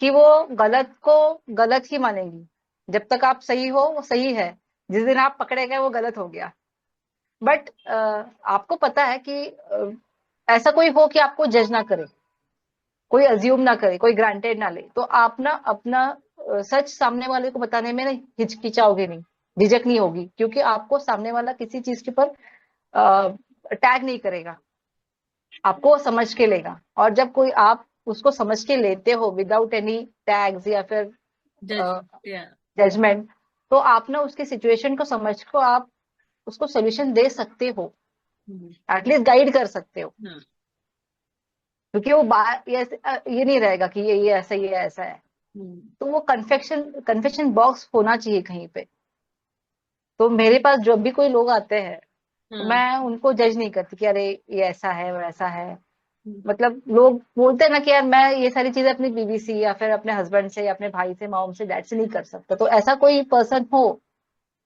कि वो गलत को गलत ही मानेंगी। जब तक आप सही हो वो सही है, जिस दिन आप पकड़े गए वो गलत हो गया। बट आपको पता है कि ऐसा कोई हो कि आपको जज ना करे, कोई अज्यूम ना करे, कोई ग्रांटेड ना ले, तो आप ना अपना सच सामने वाले को बताने में ना हिचकिचाओगे नहीं, झिझक नहीं होगी, क्योंकि आपको सामने वाला किसी चीज के ऊपर टैग नहीं करेगा, आपको वो समझ के लेगा। और जब कोई आप उसको समझ के लेते हो विदाउट एनी टैग्स या फिर जज। या। जजमेंट, तो आप ना उसकी सिचुएशन को समझ को आप उसको सोल्यूशन दे सकते हो, हम्म। एटलीस्ट गाइड कर सकते हो। हाँ। क्योंकि वो बात ये नहीं रहेगा कि ये ऐसा है। हम्म। तो वो कन्फेक्शन बॉक्स होना चाहिए कहीं पे। तो मेरे पास जब भी कोई लोग आते हैं तो हाँ। मैं उनको जज नहीं करती कि अरे ये ऐसा है वैसा है। हम्म। मतलब लोग बोलते हैं ना कि यार मैं ये सारी चीजें अपनी बीवी से या फिर अपने हस्बैंड से या अपने भाई से, मॉम से, डैड से नहीं कर सकता, तो ऐसा कोई पर्सन हो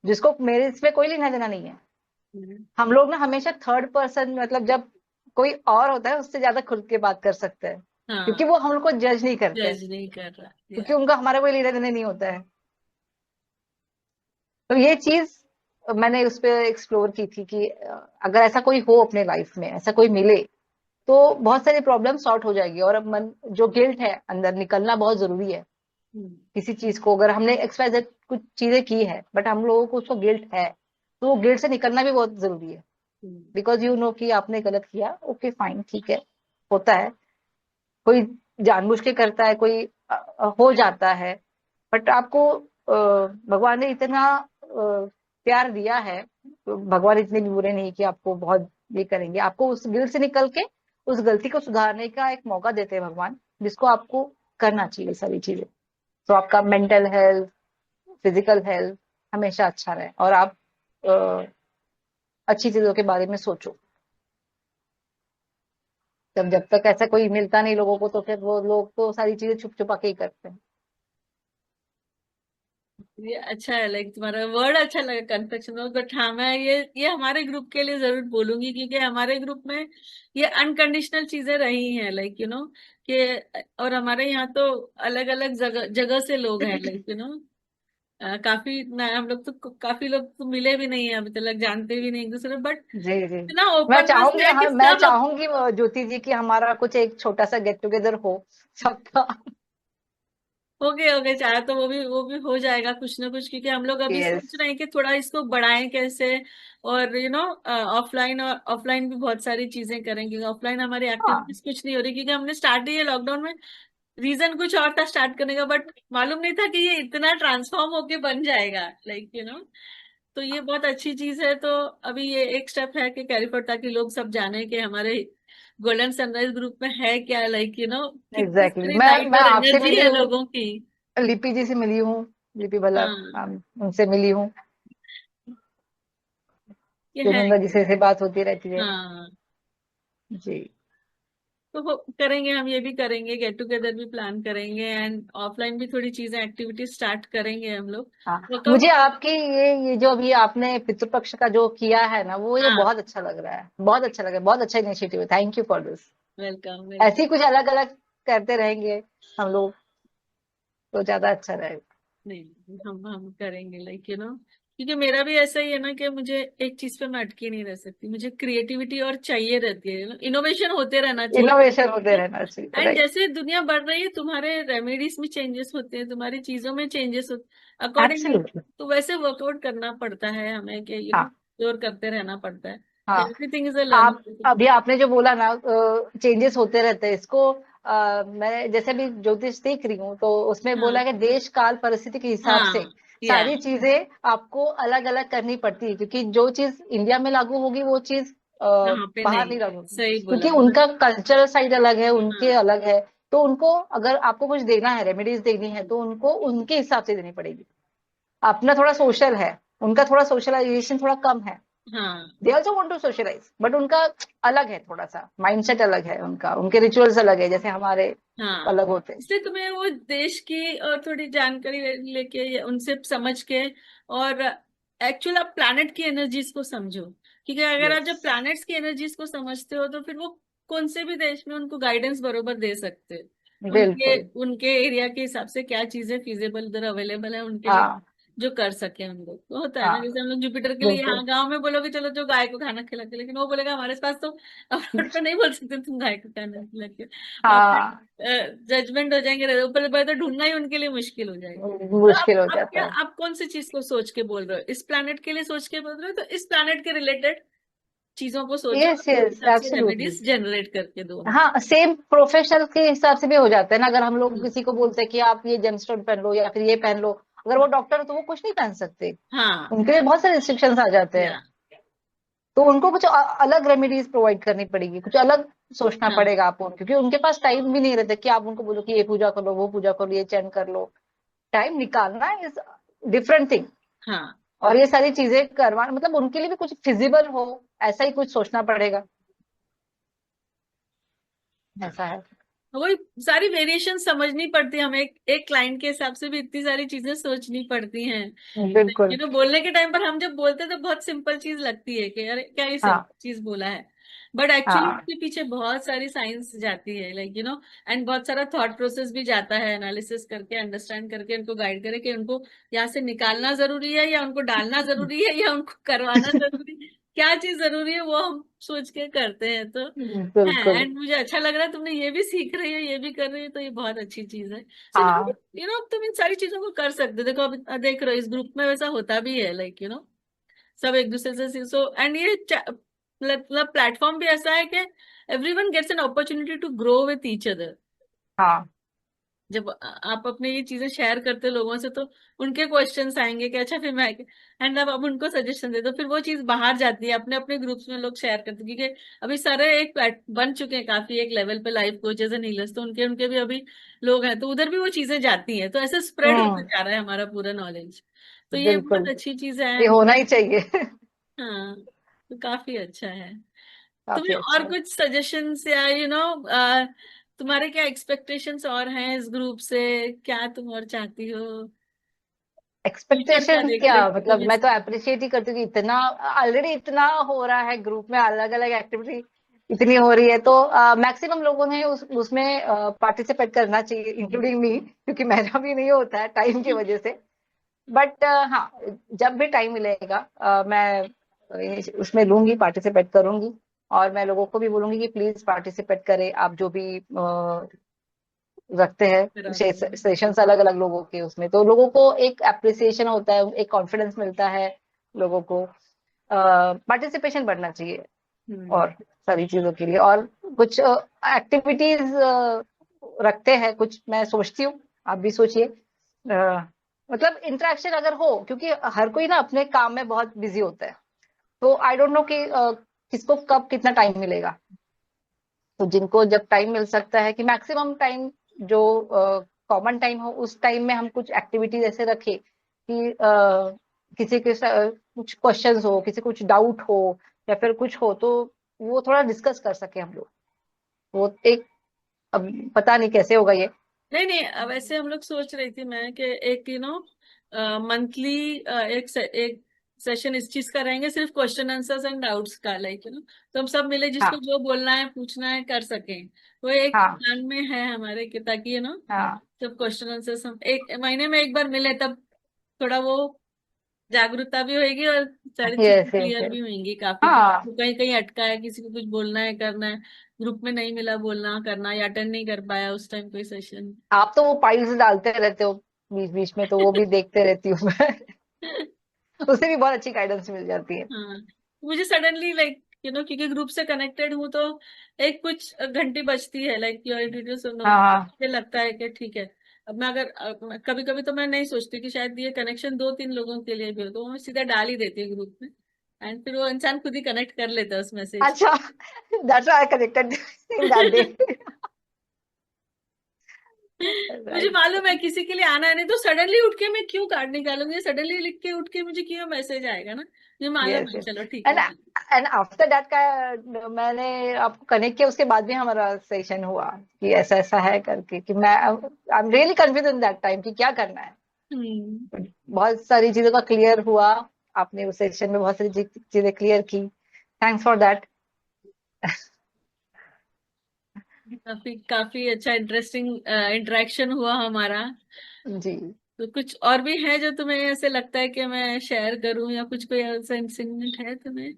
जिसको मेरे इसमें कोई लेना देना नहीं है। हम्म। हम लोग ना हमेशा थर्ड पर्सन, मतलब जब कोई और होता है उससे ज्यादा खुल के बात कर सकते हैं, क्योंकि हाँ, वो हम लोग को जज नहीं करते हैं, जज नहीं कर रहा। क्योंकि या। उनका हमारा कोई लेना देना नहीं होता है। तो ये चीज मैंने उस पर एक्सप्लोर की थी कि अगर ऐसा कोई हो अपने लाइफ में, ऐसा कोई मिले, तो बहुत सारी प्रॉब्लम सॉर्ट हो जाएगी। और अब मन जो गिल्ट है अंदर निकलना बहुत जरूरी है। हम्म। किसी चीज को अगर हमने एक्सवाइजेड कुछ चीजें की है बट हम लोगों को उसको गिल्ट है, तो वो गिल्ट से निकलना भी बहुत जरूरी है। हम्म। बिकॉज यू नो कि आपने गलत किया, ओके फाइन, ठीक है, होता है। कोई जानबूझ के करता है, कोई हो जाता है। बट आपको भगवान ने इतना प्यार दिया है, तो भगवान इतने भी बुरे नहीं कि आपको बहुत ये करेंगे। आपको उस गिल्ट से निकल के उस गलती को सुधारने का एक मौका देते हैं भगवान, जिसको आपको करना चाहिए सारी चीजें। तो आपका मेंटल हेल्थ, फिजिकल हेल्थ हमेशा अच्छा रहे, और आप अ, अच्छी चीजों के बारे में सोचो। जब तक ऐसा कोई मिलता नहीं लोगों को, तो फिर वो लोग तो सारी चीजें छुप छुपा के ही करते हैं। ये अच्छा है, लाइक तुम्हारा वर्ड अच्छा लगा, कन्फेक्शन। बट हाँ, मैं ये हमारे ग्रुप के लिए जरूर बोलूंगी, क्योंकि हमारे ग्रुप में ये अनकंडीशनल चीजें रही हैं, लाइक कि और हमारे यहाँ तो अलग अलग जगह जगह से लोग हैं, लाइक काफी ना, हम लोग तो काफी लोग तो मिले भी नहीं है अभी तक, जानते भी नहीं एक दूसरे, बट जी जी। इतना मैं ओपननेस चाहूंगी है कि मैं सब अब। चाहूंगी ज्योति जी कि हमारा कुछ एक छोटा सा गेट टुगेदर हो सबका। हो गए चाहे तो वो भी हो जाएगा कुछ ना कुछ, क्योंकि हम लोग अभी यस। सोच रहे हैं कि थोड़ा इसको बढ़ाएं कैसे। और ऑफलाइन, और ऑफलाइन भी बहुत सारी चीजें करेंगे, ऑफलाइन हमारी हाँ, एक्टिविटीज कुछ नहीं हो रही, क्योंकि हमने स्टार्ट ही है लॉकडाउन में। रीजन कुछ और था स्टार्ट करने का, बट मालूम नहीं था कि ये इतना ट्रांसफॉर्म होके बन जाएगा, लाइक तो ये बहुत अच्छी चीज है। तो अभी ये एक स्टेप है कि कैरी फॉरवर्ड, ताकि लोग सब जाने कि हमारे गोल्डन सनराइज ग्रुप में है क्या, लाइक कितनी एग्जैक्टली। सारी मैं लाइट मैं और आपसे एनर्जी मिली है हूँ, लोगों की। लिपि जी से मिली हूँ, लिपि भल्ला, हाँ, उनसे मिली हूँ। ये है। चुनिंदा जी से बात होती रहती है। हाँ। जी। तो वो करेंगे, हम ये भी करेंगे, गेट टुगेदर भी प्लान करेंगे, एंड ऑफलाइन भी थोड़ी चीजें एक्टिविटी स्टार्ट करेंगे हम लोग। हाँ, मुझे वर्कआउट। आपकी ये जो अभी आपने पितृपक्ष का जो किया है ना, वो ये हाँ, बहुत अच्छा लग रहा है, बहुत अच्छा लग रहा है, बहुत अच्छा इनिशिएटिव है, thank you for this. Welcome ऐसे वेलकम। ही कुछ अलग अलग करते रहेंगे हम लोग तो ज्यादा अच्छा रहेगा। नहीं, हम करेंगे, लाइक क्योंकि मेरा भी ऐसा ही है ना कि मुझे एक चीज पे मैं अटकी नहीं रह सकती, मुझे क्रिएटिविटी और चाहिए रहती है, इनोवेशन होते रहना चाहिए। इनोवेशन होते रहना चाहिए, एंड राइट। जैसे दुनिया बढ़ रही है, तुम्हारे रेमेडीज में चेंजेस होते हैं, तुम्हारी चीजों में चेंजेस होते अकॉर्डिंगली, एब्सोल्युटली। तो वैसे वर्कआउट करना पड़ता है हमें कि हाँ एक्सप्लोर करते रहना पड़ता है। हाँ। एवरीथिंग इज अ आप लर्निंग। अभी आपने जो बोला ना, चेंजेस होते रहते हैं, इसको मैं जैसे भी ज्योतिष सीख रही हूँ तो उसमें बोला हाँ कि देश काल परिस्थिति के हिसाब से हाँ, या सारी चीजें आपको अलग अलग करनी पड़ती है, क्योंकि जो चीज इंडिया में लागू होगी वो चीज यहाँ पे बाहर नहीं। नहीं लागू होगी, सही बोला। क्योंकि उनका कल्चरल साइड अलग है, उनके हाँ अलग है। तो उनको अगर आपको कुछ देना है, रेमेडीज देनी है, तो उनको उनके हिसाब से देनी पड़ेगी। अपना थोड़ा सोशल है, उनका थोड़ा सोशलाइजेशन थोड़ा कम है। हाँ they also want to socialise, but उनका अलग है, थोड़ा सा माइंडसेट अलग है उनका, उनके रिचुअल्स अलग है, जैसे हमारे हाँ, अलग होते हैं। इसलिए तुम्हें वो देश की और थोड़ी जानकारी लेके या उनसे समझ के, और एक्चुअल आप प्लैनेट की एनर्जीज को समझो, क्योंकि अगर आप यस, जब प्लैनेट्स की एनर्जीज को समझते हो तो फिर वो कौन से भी देश में उनको गाइडेंस बरोबर दे सकते हैं। उनके बिल्कुल। उनके एरिया के हिसाब से क्या चीजें फिजिबल उधर अवेलेबल है उनके लिए, हाँ जो कर सके हम लोग। तो होता है ना, हाँ, जैसे हम लोग जुपिटर के लिए बिल्कुल। यहाँ गांव में बोलोगे चलो जो गाय को खाना खिलाते, लेकिन वो बोलेगा हमारे पास तो अब तो नहीं बोल सकते तुम गाय को खाना खिलाते। और हाँ, जजमेंट हो जाएंगे, ऊपर ऊपर तो ढूंढना ही उनके लिए मुश्किल हो जाएगा। तो मुश्किल हो आप क्या, जाता है। आप कौन सी चीज को सोच के बोल रहे हो, इस प्लानट के लिए सोच के बोल रहे हो, तो इस प्लानट के रिलेटेड चीजों को सोचो, यस उसके यस, हिसाब से एब्सोल्युटली। रेमेडीज जनरेट करके दो हम। हाँ, सेम प्रोफेशनल के हिसाब से भी हो जाता है ना, अगर हम लोग हम्म, किसी को बोलते हैं कि आप ये जेमस्टोन पहन लो या फिर ये पहन लो, अगर वो डॉक्टर है तो वो कुछ नहीं पहन सकते, हाँ उनके लिए बहुत सारे रिस्ट्रिक्शंस आ जाते हैं। या तो उनको कुछ अलग रेमेडीज प्रोवाइड करनी पड़ेगी, कुछ अलग सोचना हाँ पड़ेगा आपको, क्योंकि उनके पास टाइम भी नहीं रहता कि आप उनको बोलो कि ये पूजा कर लो, वो पूजा कर लो, ये चैन कर लो। टाइम निकालना इज डिफरेंट थिंग। हाँ, और ये सारी चीजें करवाना मतलब उनके लिए भी कुछ फिजिबल हो, ऐसा ही कुछ सोचना पड़ेगा। ऐसा है। वही सारी वेरिएशन समझनी पड़ती है हमें, एक क्लाइंट के हिसाब से भी इतनी सारी चीजें सोचनी पड़ती हैं। बिल्कुल। बोलने के टाइम पर हम जब बोलते हैं तो बहुत सिंपल चीज लगती है कि यार क्या ये हाँ सिंपल चीज बोला है, बट एक्चुअली हाँ उसके पीछे बहुत सारी साइंस जाती है, एंड बहुत सारा थॉट प्रोसेस भी जाता है, एनालिसिस करके अंडरस्टैंड करके उनको गाइड करे कि उनको यहाँ से निकालना जरूरी है या उनको डालना जरूरी है या उनको करवाना जरूरी है, क्या चीज जरूरी है वो हम सोच के करते हैं। तो है, बिल्कुल। एंड मुझे अच्छा लग रहा है तुमने ये भी सीख रही हो, ये भी कर रही हो, तो ये बहुत अच्छी चीज है। सो हाँ तुम इन सारी चीजों को कर सकते हो। देखो अब देख रहे हो इस ग्रुप में वैसा होता भी है, सब एक दूसरे से, सो एंड ये मतलब प्लेटफॉर्म भी ऐसा है कि everyone gets an opportunity to grow with each other. हाँ। जब आप अपने ये चीजें शेयर करते हो लोगों से, तो उनके क्वेश्चंस आएंगे कि अच्छा फिर मैं, एंड अब उनको सजेशन दे दो, फिर वो चीज बाहर जाती है, अपने अपने ग्रुप्स में लोग शेयर करते हैं, क्योंकि अभी सारे एक बन चुके हैं काफी एक लेवल पे लाइफ कोचेस एंड हीलर्स, तो उनके उनके भी अभी लोग हैं, तो उधर भी वो चीजें जाती हैं, तो ऐसे स्प्रेड होते हम्म। जा रहा है हमारा पूरा नॉलेज। तो ये बहुत बिल्कुल, अच्छी चीज है। ये होना ही चाहिए। हाँ, तो काफी अच्छा है। काफी तुम्हें अच्छा और है। कुछ सजेशंस या तुम्हारे क्या एक्सपेक्टेशंस और हैं इस ग्रुप से, क्या तुम और चाहती हो, फ्यूचर क्या एक्सपेक्टेशंस देख क्या, रही मतलब हो मैं तो इसमें? अप्रिशिएट ही करती हूँ कि इतना ऑलरेडी इतना हो रहा है ग्रुप में, अलग अलग एक्टिविटी इतनी हो रही है, तो मैक्सिमम लोगों ने उसमें पार्टिसिपेट करना चाहिए, इंक्लूडिंग मी, क्योंकि मेरा भी नहीं होता है टाइम की वजह से। बट हाँ, जब भी टाइम मिलेगा मैं उसमें लूंगी, पार्टिसिपेट करूंगी। और मैं लोगों को भी बोलूंगी कि प्लीज पार्टिसिपेट करें, आप जो भी रखते हैं सेशंस अलग अलग लोगों के, उसमें तो लोगों को एक अप्रिसिएशन होता है, एक कॉन्फिडेंस मिलता है लोगों को। पार्टिसिपेशन बढ़ना चाहिए हम्म, और सारी चीजों के लिए, और कुछ एक्टिविटीज रखते हैं कुछ, मैं सोचती हूँ, आप भी सोचिए। मतलब इंटरेक्शन अगर हो, क्योंकि हर कोई ना अपने काम में बहुत बिजी होता है, तो आई डोंट नो कि किसको कब कितना टाइम मिलेगा। तो जिनको जब टाइम मिल सकता है, कि मैक्सिमम टाइम जो कॉमन टाइम हो, उस टाइम में हम कुछ एक्टिविटीज ऐसे रखें कि किसी के कुछ क्वेश्चंस हो, किसी को कुछ डाउट हो या फिर कुछ हो, तो वो थोड़ा डिस्कस कर सके हम लोग। वो एक, अब पता नहीं कैसे होगा ये। नहीं नहीं, अब ऐसे हम लोग सोच रही थी मैं कि एक मंथली एक सेशन इस चीज का रहेंगे, सिर्फ क्वेश्चन आंसर्स एंड डाउट्स का, लाइक तो हम सब मिले जिसको हाँ जो बोलना है पूछना है कर सकें। वो एक हाँ प्लान में है हमारे कि ताकि हाँ। सब क्वेश्चन आंसर्स हम एक महीने में एक बार मिले, तब थोड़ा वो जागरूकता भी होगी और सारी चीजें यस यस क्लियर यस। भी होंगी काफी। हाँ, तो कहीं कहीं अटका है, किसी को कुछ बोलना है करना है, ग्रुप में नहीं मिला बोलना करना, या अटेंड नहीं कर पाया उस टाइम कोई सेशन। आप तो वो पाइल्स डालते रहते हो बीच बीच में, तो वो भी देखते रहती हूँ मैं। उससे भी बहुत अच्छी गाइडेंस मिल जाती है। हाँ, मुझे सडनली लाइक क्योंकि ग्रुप से कनेक्टेड हूँ, तो एक कुछ घंटी बजती है लाइक योर एटीट्यूड सुनो, हाँ हाँ। मुझे लगता है कि ठीक है। अब मैं अगर कभी कभी तो मैं नहीं सोचती कि शायद ये कनेक्शन दो तीन लोगों के लिए भी हो, तो मैं सीधा डाल ही देती हूँ ग्रुप में, एंड फिर वो इंसान खुद ही कनेक्ट कर लेता है उस मैसेज। अच्छा, that's why I connected in that day. मुझे राइट। मालूम है किसी के लिए आना है, नहीं तो सडनली उठ के मैं क्यों कार्ड निकालूंगी, सडनली लिख के उठ के मुझे क्यों मैसेज आएगा ना। मुझे मालूम यस है, यस। चलो ठीक एंड है। एंड आफ्टर दैट का मैंने आपको कनेक्ट किया, उसके बाद भी हमारा सेशन हुआ कि ऐसा ऐसा है करके, कि मैं I am really confuse in that time कि क्या करना है। हम्म। बहुत सारी चीजों का क्लियर हुआ। आपने उस सेशन में बहुत सारी चीजें क्लियर की। Thanks for that. काफी काफी अच्छा इंटरेस्टिंग इंटरेक्शन हुआ हमारा। जी। तो कुछ और भी है जो तुम्हें ऐसे लगता है कि मैं शेयर करूं, या कुछ कोई ऐसा इंसिडेंट है तुम्हें,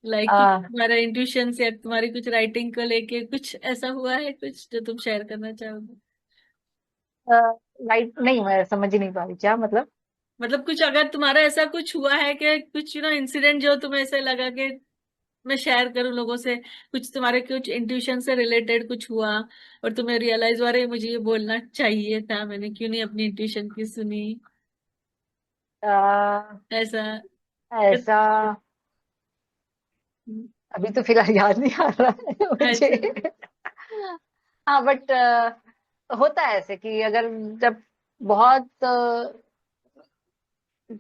लाइक कुछ तुम्हारा इंट्यूशन या तुम्हारी कुछ राइटिंग को लेके कुछ ऐसा हुआ है कुछ जो तुम शेयर करना चाहोगे? राइट, नहीं मैं समझ ही नहीं पा रही क्या मतलब। मतलब कुछ अगर तुम्हारा ऐसा कुछ हुआ है कि कुछ इंसिडेंट जो तुम्हें ऐसे लगा कि मैं शेयर करूं लोगों से, कुछ तुम्हारे कुछ इंट्यूशन से रिलेटेड कुछ हुआ और तुम्हें रियलाइज हुआ, रहे मुझे ये बोलना चाहिए था, मैंने क्यों नहीं अपनी इंट्यूशन की सुनी, अ, ऐसा? ऐसा अभी तो फिलहाल याद नहीं आ रहा है मुझे। अच्छा। हाँ बट होता है ऐसे कि अगर जब बहुत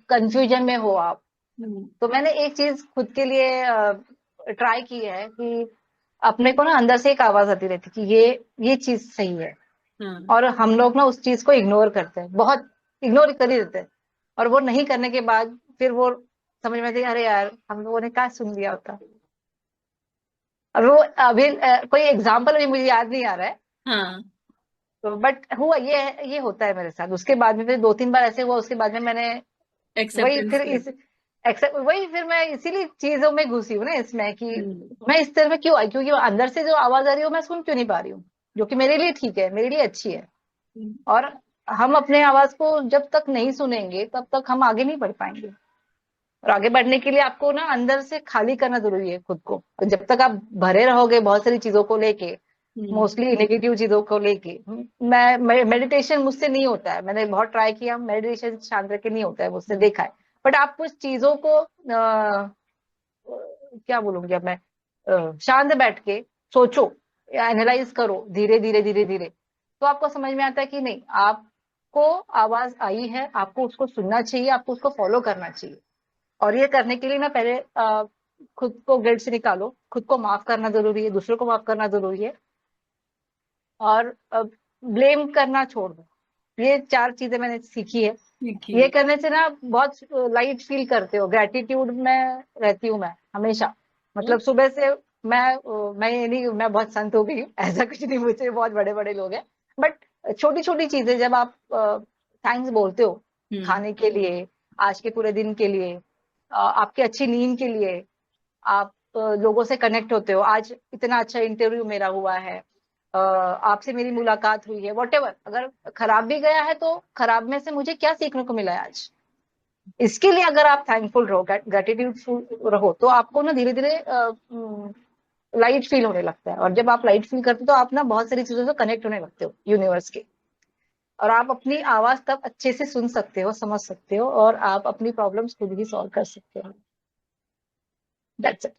कंफ्यूजन में हो आप, हम्म। तो मैंने एक चीज खुद के लिए ट्राई की है कि अपने को ना अंदर से एक आवाज आती रहती कि ये चीज सही है। हाँ। और हम लोग ना उस चीज को इग्नोर करते हैं, बहुत इग्नोर कर ही देते हैं। और वो नहीं करने के बाद फिर वो समझ में आती है, अरे यार हम लोगों ने क्या सुन लिया होता। और वो अभी कोई एग्जाम्पल अभी मुझे याद नहीं आ रहा है। हाँ। तो बट हुआ ये होता है मेरे साथ। उसके बाद में फिर दो तीन बार ऐसे हुआ, उसके बाद में मैंने वही एक्सेप्टेंस फिर कर। इस एक्सेप्ट वही फिर मैं इसीलिए चीजों में घुसी हूँ ना इसमें कि हम्म। मैं इस तरह में क्यों आई, क्योंकि वो अंदर से जो आवाज आ रही है वो मैं सुन क्यों नहीं पा रही हूँ, जो कि मेरे लिए ठीक है, मेरे लिए अच्छी है। हम्म। और हम अपने आवाज को जब तक नहीं सुनेंगे तब तक हम आगे नहीं बढ़ पाएंगे। और आगे बढ़ने के लिए आपको ना अंदर से खाली करना जरूरी है खुद को। तो जब तक आप भरे रहोगे बहुत सारी चीजों को लेके, हम्म। मोस्टली नेगेटिव चीजों को लेके, मैं मेडिटेशन मुझसे नहीं होता है, मैंने बहुत ट्राई किया, मेडिटेशन शांत रह के नहीं होता है मुझसे, हम्म। देखा है। बट आप कुछ चीजों को क्या बोलूंगी अब मैं, शांत बैठ के सोचो या एनालाइज करो धीरे धीरे धीरे धीरे, तो आपको समझ में आता है कि नहीं, आपको आवाज आई है, आपको उसको सुनना चाहिए, आपको उसको फॉलो करना चाहिए। और ये करने के लिए ना पहले खुद को गिल्ट से निकालो, खुद को माफ करना जरूरी है, दूसरों को माफ करना जरूरी है। और ब्लेम करना छोड़ दो। ये चार चीजें मैंने सीखी है। ठीक ये है। करने से ना बहुत लाइट फील करते हो, ग्रेटिट्यूड में रहती हूँ मैं हमेशा। मतलब सुबह से मैं ये नहीं, मैं बहुत संत हो गई हूँ ऐसा कुछ नहीं, मुझे बहुत बड़े बड़े लोग हैं। बट छोटी छोटी चीजें जब आप थैंक्स बोलते हो, हम्म। खाने के लिए, आज के पूरे दिन के लिए, आपकी अच्छी नींद के लिए, आप लोगों से कनेक्ट होते हो, आज इतना अच्छा इंटरव्यू मेरा हुआ है, आपसे मेरी मुलाकात हुई है, वॉटेवर, अगर खराब भी गया है तो खराब में से मुझे क्या सीखने को मिला है आज, इसके लिए अगर आप थैंकफुल रहो, ग्रेटिट्यूडफुल रहो, तो आपको ना धीरे धीरे लाइट फील होने लगता है। और जब आप लाइट फील करते हो तो आप ना बहुत सारी चीजों से कनेक्ट होने लगते हो यूनिवर्स के। और आप अपनी आवाज तब अच्छे से सुन सकते हो, समझ सकते हो, और आप अपनी प्रॉब्लम्स खुद ही सॉल्व कर सकते हो। That's it.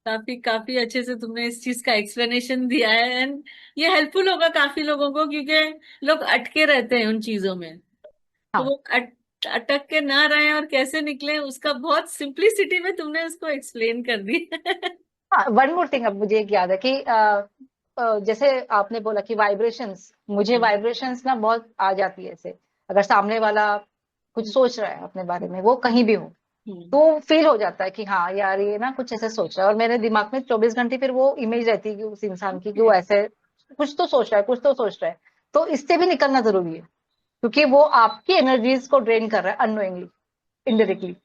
काफी काफी अच्छे से तुमने इस चीज का एक्सप्लेनेशन दिया है, एंड ये हेल्पफुल होगा काफी लोगों को, क्योंकि लोग अटके रहते हैं उन चीजों में। तो हाँ वो अटक के ना रहे और कैसे निकले उसका बहुत सिंप्लिसिटी में तुमने उसको एक्सप्लेन कर दिया। हाँ, वन मोर थिंग, अब मुझे एक याद है कि जैसे आपने बोला कि वाइब्रेशंस, मुझे हम्म वाइब्रेशंस ना बहुत आ जाती है ऐसे। अगर सामने वाला कुछ सोच रहा है अपने बारे में, वो कहीं भी हो, हम्म तो फील हो जाता है कि हाँ यार ये ना कुछ ऐसे सोच रहा है, और मेरे दिमाग में 24 घंटे फिर वो इमेज रहती है कि उस इंसान की, कि वो ऐसे कुछ तो सोच रहा है, कुछ तो सोच रहा है। तो इससे भी निकलना जरूरी है, क्योंकि वो आपकी एनर्जीज को ड्रेन कर रहा है अननोइंगली, इनडायरेक्टली।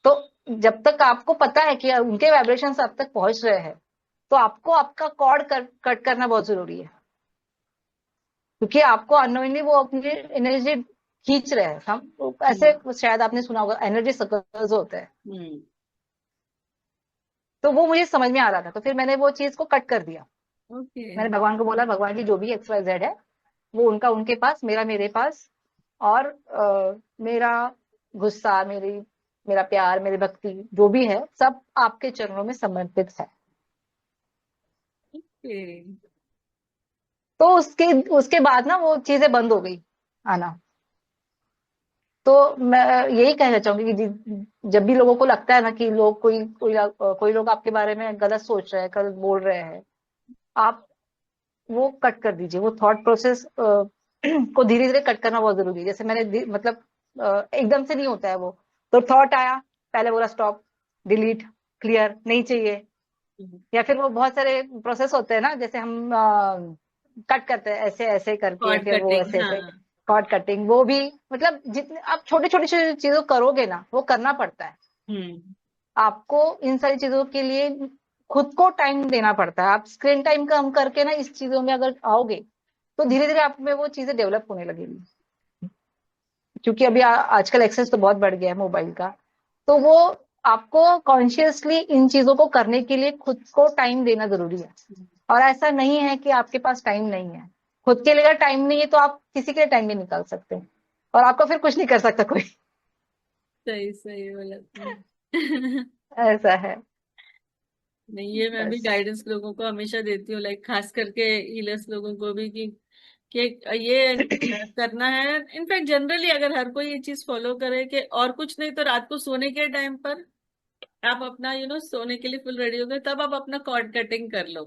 तो जब तक आपको पता है कि उनके वाइब्रेशंस आप तक पहुंच रहे हैं, तो आपको आपका कॉर्ड कट करना बहुत जरूरी है, क्योंकि आपको अननोइंगली वो अपनी एनर्जी खींच रहे हैं। हम ऐसे, हम्म शायद आपने सुना होगा, एनर्जी सर्कल्स होते हैं। हम्म तो वो मुझे समझ में आ रहा था, तो फिर मैंने वो चीज को कट कर दिया। ओके मैंने भगवान को बोला, भगवान जी जो भी एक्स वाई जेड है, वो उनका उनके पास, मेरा मेरे पास, और मेरा गुस्सा, मेरा प्यार, मेरी भक्ति जो भी है, सब आपके चरणों में समर्पित है। ओके तो उसके उसके बाद ना वो चीजें बंद हो गई आना। तो मैं यही कहना चाहूंगी कि जब भी लोगों को लगता है ना कि लोग कोई लोग आपके बारे में गलत सोच रहे हैं, गलत बोल रहे हैं, आप वो कट कर दीजिए। वो थॉट प्रोसेस को धीरे धीरे कट करना बहुत जरूरी है। जैसे मतलब एकदम से नहीं होता है वो। तो थॉट आया, पहले बोला स्टॉप, डिलीट, क्लियर, नहीं चाहिए। या फिर वो बहुत सारे प्रोसेस होते हैं ना, जैसे हम कट करते हैं ऐसे ऐसे करके, कॉर्ड फिर वो कटिंग ऐसे हाँ ऐसे कॉर्ड कटिंग, वो भी मतलब जितने आप छोटे छोटे चीजों करोगे ना, वो करना पड़ता है। हम्म आपको इन सारी चीजों के लिए खुद को टाइम देना पड़ता है। आप स्क्रीन टाइम कम करके ना इस चीजों में अगर आओगे, तो धीरे धीरे आप में वो चीजें डेवलप होने लगेगी। क्योंकि अभी आजकल एक्सेस तो बहुत बढ़ गया है मोबाइल का। तो वो आपको कॉन्शियसली इन चीजों को करने के लिए खुद को टाइम देना जरूरी है। और ऐसा नहीं है कि आपके पास टाइम नहीं है। खुद के लिए अगर टाइम नहीं है, तो आप किसी के लिए टाइम नहीं निकाल सकते, और आपको फिर कुछ नहीं कर सकता कोई। सही सही बोला तुमने ऐसा है। नहीं ये मैं भी बस। गाइडेंस लोगों को हमेशा देती हूँ, लाइक खास करके हीलर्स लोगों को भी कि ये करना है। इनफैक्ट जनरली अगर हर कोई ये चीज फॉलो करे कि और कुछ नहीं तो रात को सोने के टाइम पर आप अपना सोने के लिए फुल रेडी हो गए, तब आप अपना कॉर्ड कटिंग कर लो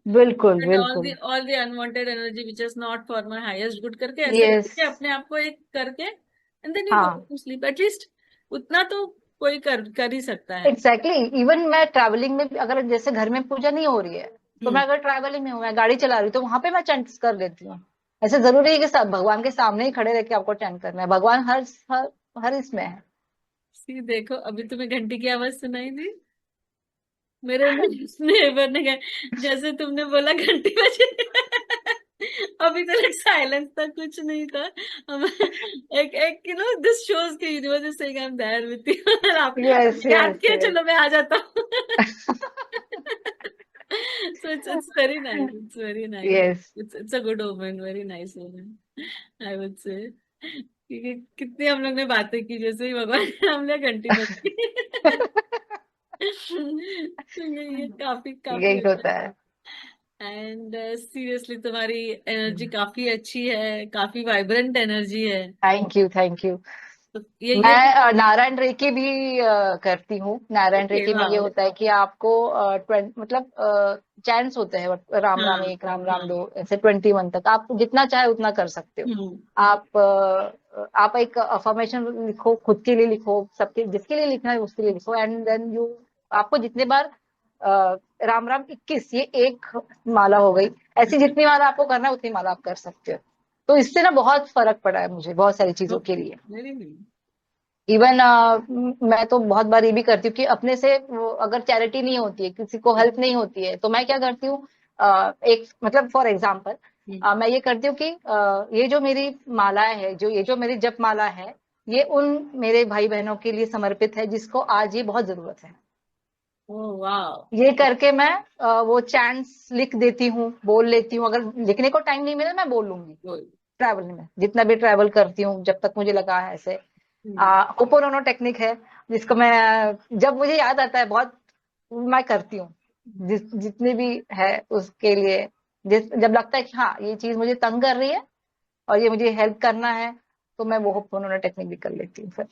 बिल्कुल एंड बिल्कुल। All the unwanted energy which is not for my highest good करके ऐसे यस। करके अपने आप को एक करके एंड देन यू गो हाँ, टू स्लीप एटलीस्ट। उतना तो कोई कर ही सकता है। Exactly exactly. इवन मैं ट्रैवलिंग में भी, अगर जैसे घर में पूजा नहीं हो रही है, तो मैं हम्म अगर ट्रैवलिंग में हूँ, मैं गाड़ी चला रही हूँ, तो वहां पे मैं चैंट कर देती हूँ। ऐसे जरूरी है कि सब भगवान के सामने ही खड़े रह के आपको चैंट करना है। भगवान हर इसमें है। सी देखो अभी तुम्हें घंटी की आवाज सुनाई दी, मेरे नेबर ने कहा जैसे तुमने बोला घंटी बजी अभी तक साइलेंस था, कुछ नहीं था। हम एक एक दिस शोज के universe is saying I am there with you आप यस याद यस किया, यस। चलो मैं आ जाता हूँ so it's very nice, it's very nice, yes. it's a good omen, very nice omen I would say। क्योंकि कितनी हम लोग ने बातें की, जैसे ही भगवान ने हमने घंटी बजी तो ये काफी काफी यही अच्छा होता है। एंड सीरियसली तुम्हारी एनर्जी काफी अच्छी है, काफी वाइब्रेंट एनर्जी है। Thank you thank you. तो मैं ये तो नारायण रेकी भी करती हूँ। नारायण ओके रेकी में ये वाह होता है कि आपको मतलब चैंट्स होते हैं, राम राम हाँ एक, राम राम हाँ दो, ऐसे 21 तक आप जितना चाहे उतना कर सकते हो। हम्म आप एक अफर्मेशन लिखो, खुद के लिए लिखो, सबके जिसके लिए लिखना है उसके लिए लिखो, एंड देन यू, आपको जितने बार राम राम 21, ये एक माला हो गई, ऐसी जितनी माला आपको करना है उतनी माला आप कर सकते हो। तो इससे ना बहुत फर्क पड़ा है मुझे बहुत सारी चीजों के ओके लिए। वेरी नाइस इवन मैं तो बहुत बार ये भी करती हूँ कि अपने से अगर चैरिटी नहीं होती है, किसी को हेल्प नहीं होती है, तो मैं क्या करती हूँ, एक मतलब फॉर एग्जाम्पल, मैं ये करती हूँ कि ये जो मेरी मालाएं है, ये जो मेरी जप माला है, ये उन मेरे भाई बहनों के लिए समर्पित है जिसको आज ये बहुत जरूरत है। ओह वाह ये करके मैं वो चैंट्स लिख देती हूँ, बोल लेती हूँ। अगर लिखने को टाइम नहीं मिला, मैं बोल लूंगी। गुड ट्रैवल में जितना भी ट्रैवल करती हूँ, जब तक मुझे लगा है ऐसे, ओपोनोनो टेक्निक है, जिसको मैं जब मुझे याद आता है बहुत, मैं करती हूँ। जितने भी है उसके लिए, जब लगता है कि हाँ ये चीज मुझे तंग कर रही है और ये मुझे हेल्प करना है, तो मैं वो ओपोनोनो टेक्निक भी कर लेती हूँ फिर।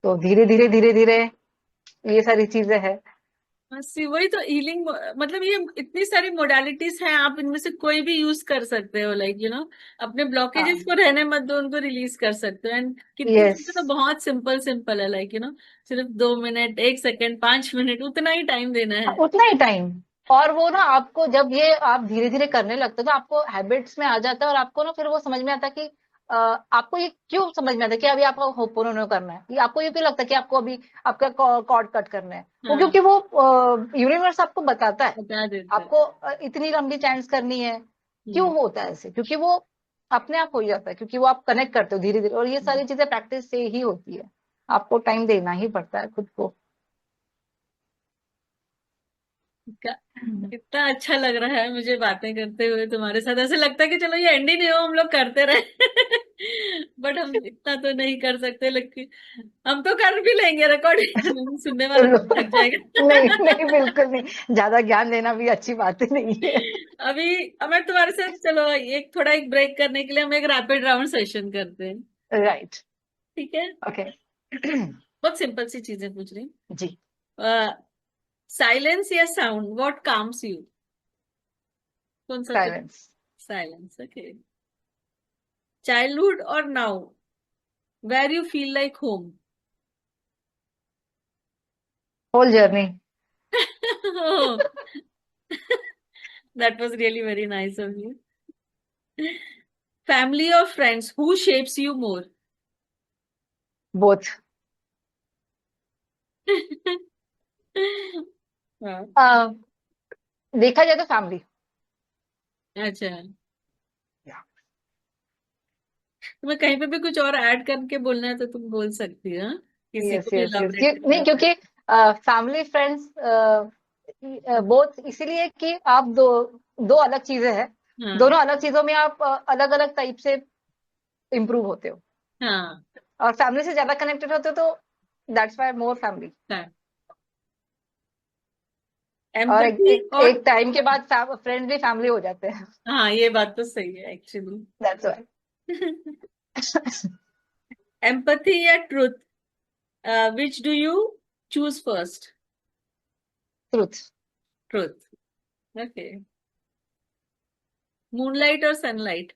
तो धीरे धीरे धीरे धीरे ये सारी चीजें हैं। हाँ, सी वही तो हीलिंग, मतलब ये इतनी सारी मोडालिटीज हैं, आप इनमें से कोई भी यूज कर सकते हो, लाइक अपने ब्लॉकेजेस हाँ, को रहने मत दो, उनको रिलीज कर सकते हो। एंड कितनी यस, चीजें तो बहुत सिंपल सिंपल है, लाइक सिर्फ 2 मिनट, 1 सेकंड, 5 मिनट, उतना ही टाइम देना है। उतना ही टाइम। और वो ना आपको जब ये आप धीरे धीरे करने लगते हो तो आपको हैबिट्स में आ जाता है, और आपको ना फिर वो समझ में आता है कि आपको ये क्यों समझ में आता है कि अभी आपको होपोनोनो करना है, ये आपको ये क्यों लगता है कि आपको अभी आपका कॉर्ड कट करना है। वो हाँ, क्योंकि वो यूनिवर्स आपको बताता है बता देता है। आपको इतनी लंबी चैंट्स करनी है। क्यों हम्म। होता है ऐसे? क्योंकि वो अपने आप हो जाता है, क्योंकि वो आप कनेक्ट करते हो धीरे धीरे, और ये सारी चीजें प्रैक्टिस से ही होती है। आपको टाइम देना ही पड़ता है खुद को। का- कितना अच्छा लग रहा है मुझे बातें करते हुए तुम्हारे साथ, ऐसे लगता है कि चलो ये एंड ही नहीं हो, हम लोग करते रहे। बट हम इतना तो नहीं कर सकते, लेकिन हम तो कर भी लेंगे रिकॉर्ड। सुनने वाला तो थक जाएगा। नहीं नहीं, बिल्कुल नहीं, ज्यादा ज्ञान देना भी अच्छी बात ही नहीं है। अभी अब मैं तुम्हारे साथ, चलो एक थोड़ा एक ब्रेक करने के लिए हम एक रैपिड राउंड सेशन करते हैं। राइट। ठीक है। ओके। बहुत सिंपल सी चीजें पूछ रही जी। हूँ। साइलेंस या साउंड, व्हाट काम्स यू? कौन सा तुम? साइलेंस। Silence, okay. चाइल्डहुड और now, where you feel like home? Whole journey. That was really very nice of you. Family or friends, who shapes you more? Both. हाँ, देखा जाए तो family. अच्छा। तुम्हें कहीं पे भी कुछ और ऐड करके बोलना है तो तुम बोल सकती हो, हाँ? किसी यस को भी यस यस, इलाबोरेट करना नहीं है। क्योंकि फैमिली फ्रेंड्स बोथ इसीलिए कि आप दो दो अलग चीजें हैं। हाँ, दोनों अलग चीजों में आप अलग अलग टाइप से इम्प्रूव होते हो। हाँ, और फैमिली से ज्यादा कनेक्टेड होते हो तो दैट्स वाई मोर फैमिली। हाँ। और एम्पैथी और, एक टाइम के बाद फ्रेंड भी फैमिली हो जाते हैं। हाँ, ये बात तो सही है एक्चुअली। That's why. एम्पैथी या truth, which do you choose first? Truth. Truth, okay. Moonlight और सनलाइट?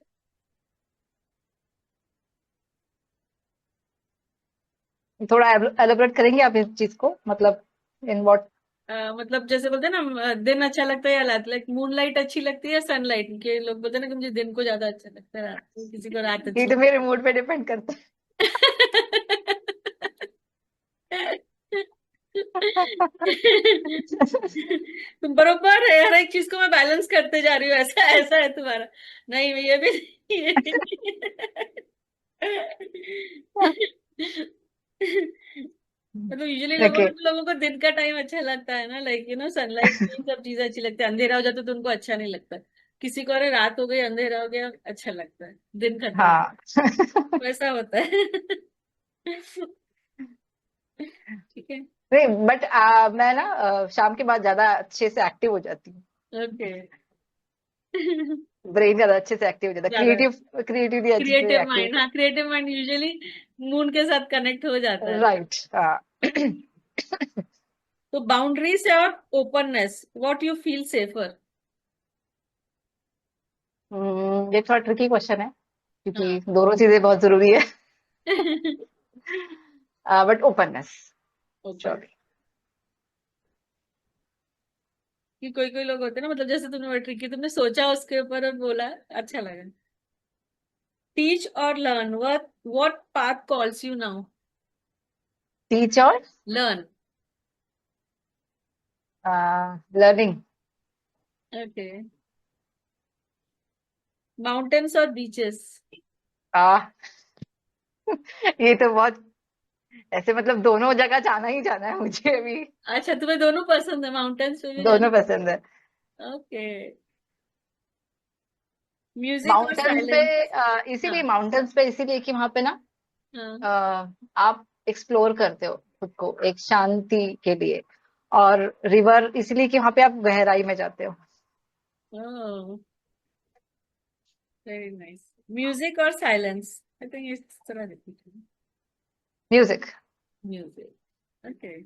थोड़ा एलोबरेट करेंगे आप इस चीज को, मतलब इन व्हाट? मतलब जैसे बोलते हैं ना, दिन अच्छा लगता है या रात, लाइक मूनलाइट अच्छी लगती है या सनलाइट? के लोग बोलते हैं ना कि मुझे दिन को ज्यादा अच्छा लगता है, रात को, किसी को रात ये अच्छी तो मेरे मूड पे डिपेंड करता तुम बरोबर है, हर एक चीज को मैं बैलेंस करते जा रही हूँ, ऐसा ऐसा है तुम्हारा। नहीं, ये भी है। मतलब यूजुअली ओके। लोगों को दिन का टाइम अच्छा लगता है ना, लाइक सनलाइट में सब चीजें अच्छी लगती है, अंधेरा हो जाता तो उनको अच्छा नहीं लगता। किसी को अरे रात हो गई, अंधेरा हो गया, अच्छा लगता है, दिन खत्म, हाँ। वैसा होता है। ठीक है। नहीं बट मैं ना शाम के बाद ज्यादा अच्छे से एक्टिव हो जाती हूँ। ओके। ब्रेन ज्यादा अच्छे से एक्टिव हो जाता है, ज्यादा क्रिएटिविटी अच्छे से क्रिएटिव एक्टिव माइंड, होता हाँ, क्रिएटिव माइंड यूजुअली मून के साथ कनेक्ट हो जाता है। है। राइट। हाँ। तो बाउंड्रीज है और openness, what you feel safer? ये थोड़ा ट्रिकी क्वेश्चन है क्योंकि हाँ। दोनों चीजें बहुत जरूरी है। But openness. Open, surely. कि कोई कोई लोग होते हैं ना, मतलब जैसे तुमने वो ट्रिकी, तुमने सोचा उसके ऊपर और बोला, अच्छा लगा। टीच और learn, what path calls you now? Teach और लर्न, लर्निंग। ओके। माउंटेन्स और बीचेस? ये तो बहुत ऐसे, मतलब दोनों जगह जाना ही जाना है मुझे अभी। अच्छा, तुम्हें दोनों पसंद है, माउंटेन्स पे भी दोनों जाना? पसंद है। ओके। म्यूजिक और माउंटेन्स पे साइलेंस? हाँ, इसीलिए माउंटेन्स पे इसीलिए कि वहां पे ना हाँ। आप एक्सप्लोर करते हो खुद को एक शांति के लिए। और रिवर इसलिए कि वहां पे आप गहराई में जाते हो। ओह, वेरी नाइस। म्यूजिक और साइलेंस? आई थिंक इस तरह repeat. Music. Music, okay.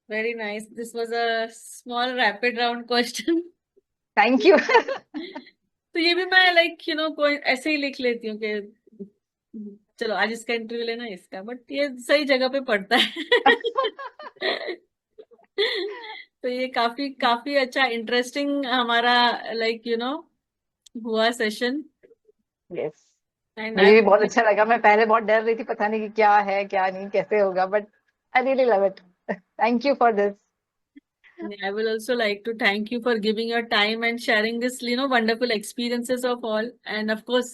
Very nice. This was a small rapid round question. Thank you. तो ये भी मैं लाइक कोई ऐसे ही लिख लेती हूँ कि चलो आज इसका इंटरव्यू लेना है इसका, बट ये सही जगह पे पड़ता है। तो ये काफी काफी अच्छा इंटरेस्टिंग हमारा लाइक हुआ सेशन। यस, एंड मुझे आई भी बहुत अच्छा लगा। मैं पहले बहुत डर रही थी, पता नहीं कि क्या है क्या नहीं कैसे होगा, but I really love it. Thank you for this. I will also like to thank you for giving your time and sharing this, wonderful experiences of all. And of course,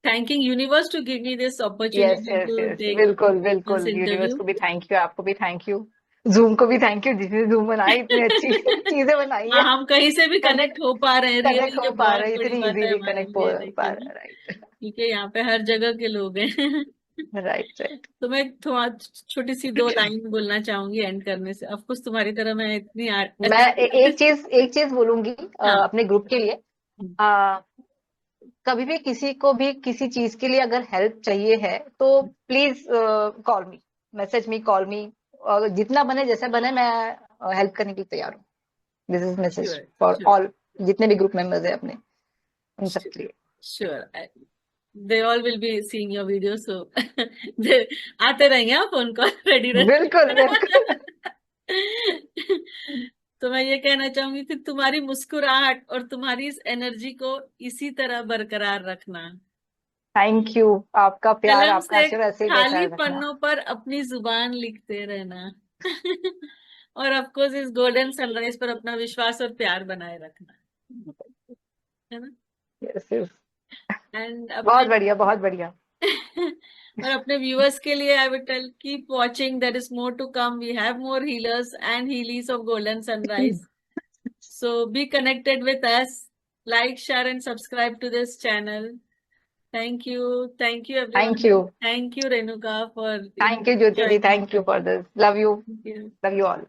thanking universe to give me this yes opportunity yes to yes, take बिल्कुल this बिल्कुल। Universe interview. को भी thank you, आपको भी thank you, zoom को भी thank you, जिसने zoom बनाई, इतनी अच्छी चीजें बनाई हाँ, है। हम कहीं से भी कनेक्ट कनेक्ट हो पा रहे हैं, कनेक्ट रियली ये हो पा बहुत रहे, बड़ी इतनी बात है इजीली हमारे कनेक्ट हो लिए, पा लेकिन रहे। राइट क्योंकि यहाँ पे हर जगह के लोग हैं। Right right. तो मैं थोड़ा छोटी सी 2 लाइन बोलना चाहूंगी एंड करने से। ऑफ कोर्स तुम्हारी तरह मैं इतनी मैं अच्छी एक चीज बोलूंगी हाँ। अपने ग्रुप के लिए। कभी भी किसी को भी किसी चीज के लिए अगर हेल्प चाहिए है तो please call me, message me, call मी। जितना बने जैसे बने, मैं हेल्प करने के लिए तैयार हूँ। This is message sure for sure all, जितने भी ग्रुप मेंबर्स है अपने, उन सब के लिए। Sure. they all will be seeing your video, so they आते रहेंगे आप फोन कॉल रेडी बिल्कुल रहे। बिल्कुल। तो मैं ये कहना चाहूंगी कि तुम्हारी मुस्कुराहट और तुम्हारी इस एनर्जी को इसी तरह बरकरार रखना। थैंक यू, आपका प्यार, कलम आपका से आशीर्वाद ऐसे ही खाली बरकरार रखना। पन्नों पर अपनी जुबान लिखते रहना। और ऑफ कोर्स इस गोल्डन सनराइज पर अपना विश्वास और प्यार बनाए रखना, है ना। यस यस, एंड बहुत अपने बढ़िया बहुत बढ़िया। और अपने व्यूअर्स के लिए I will tell keep watching, there is more to come, we have more healers and हीलिes of golden sunrise, so be connected with us, like, share and subscribe to this channel. Thank you thank everyone. You, Thank you Renuka for thank you Jyoti ji, joining. Thank you for this. Love you, Thank you. Love you all.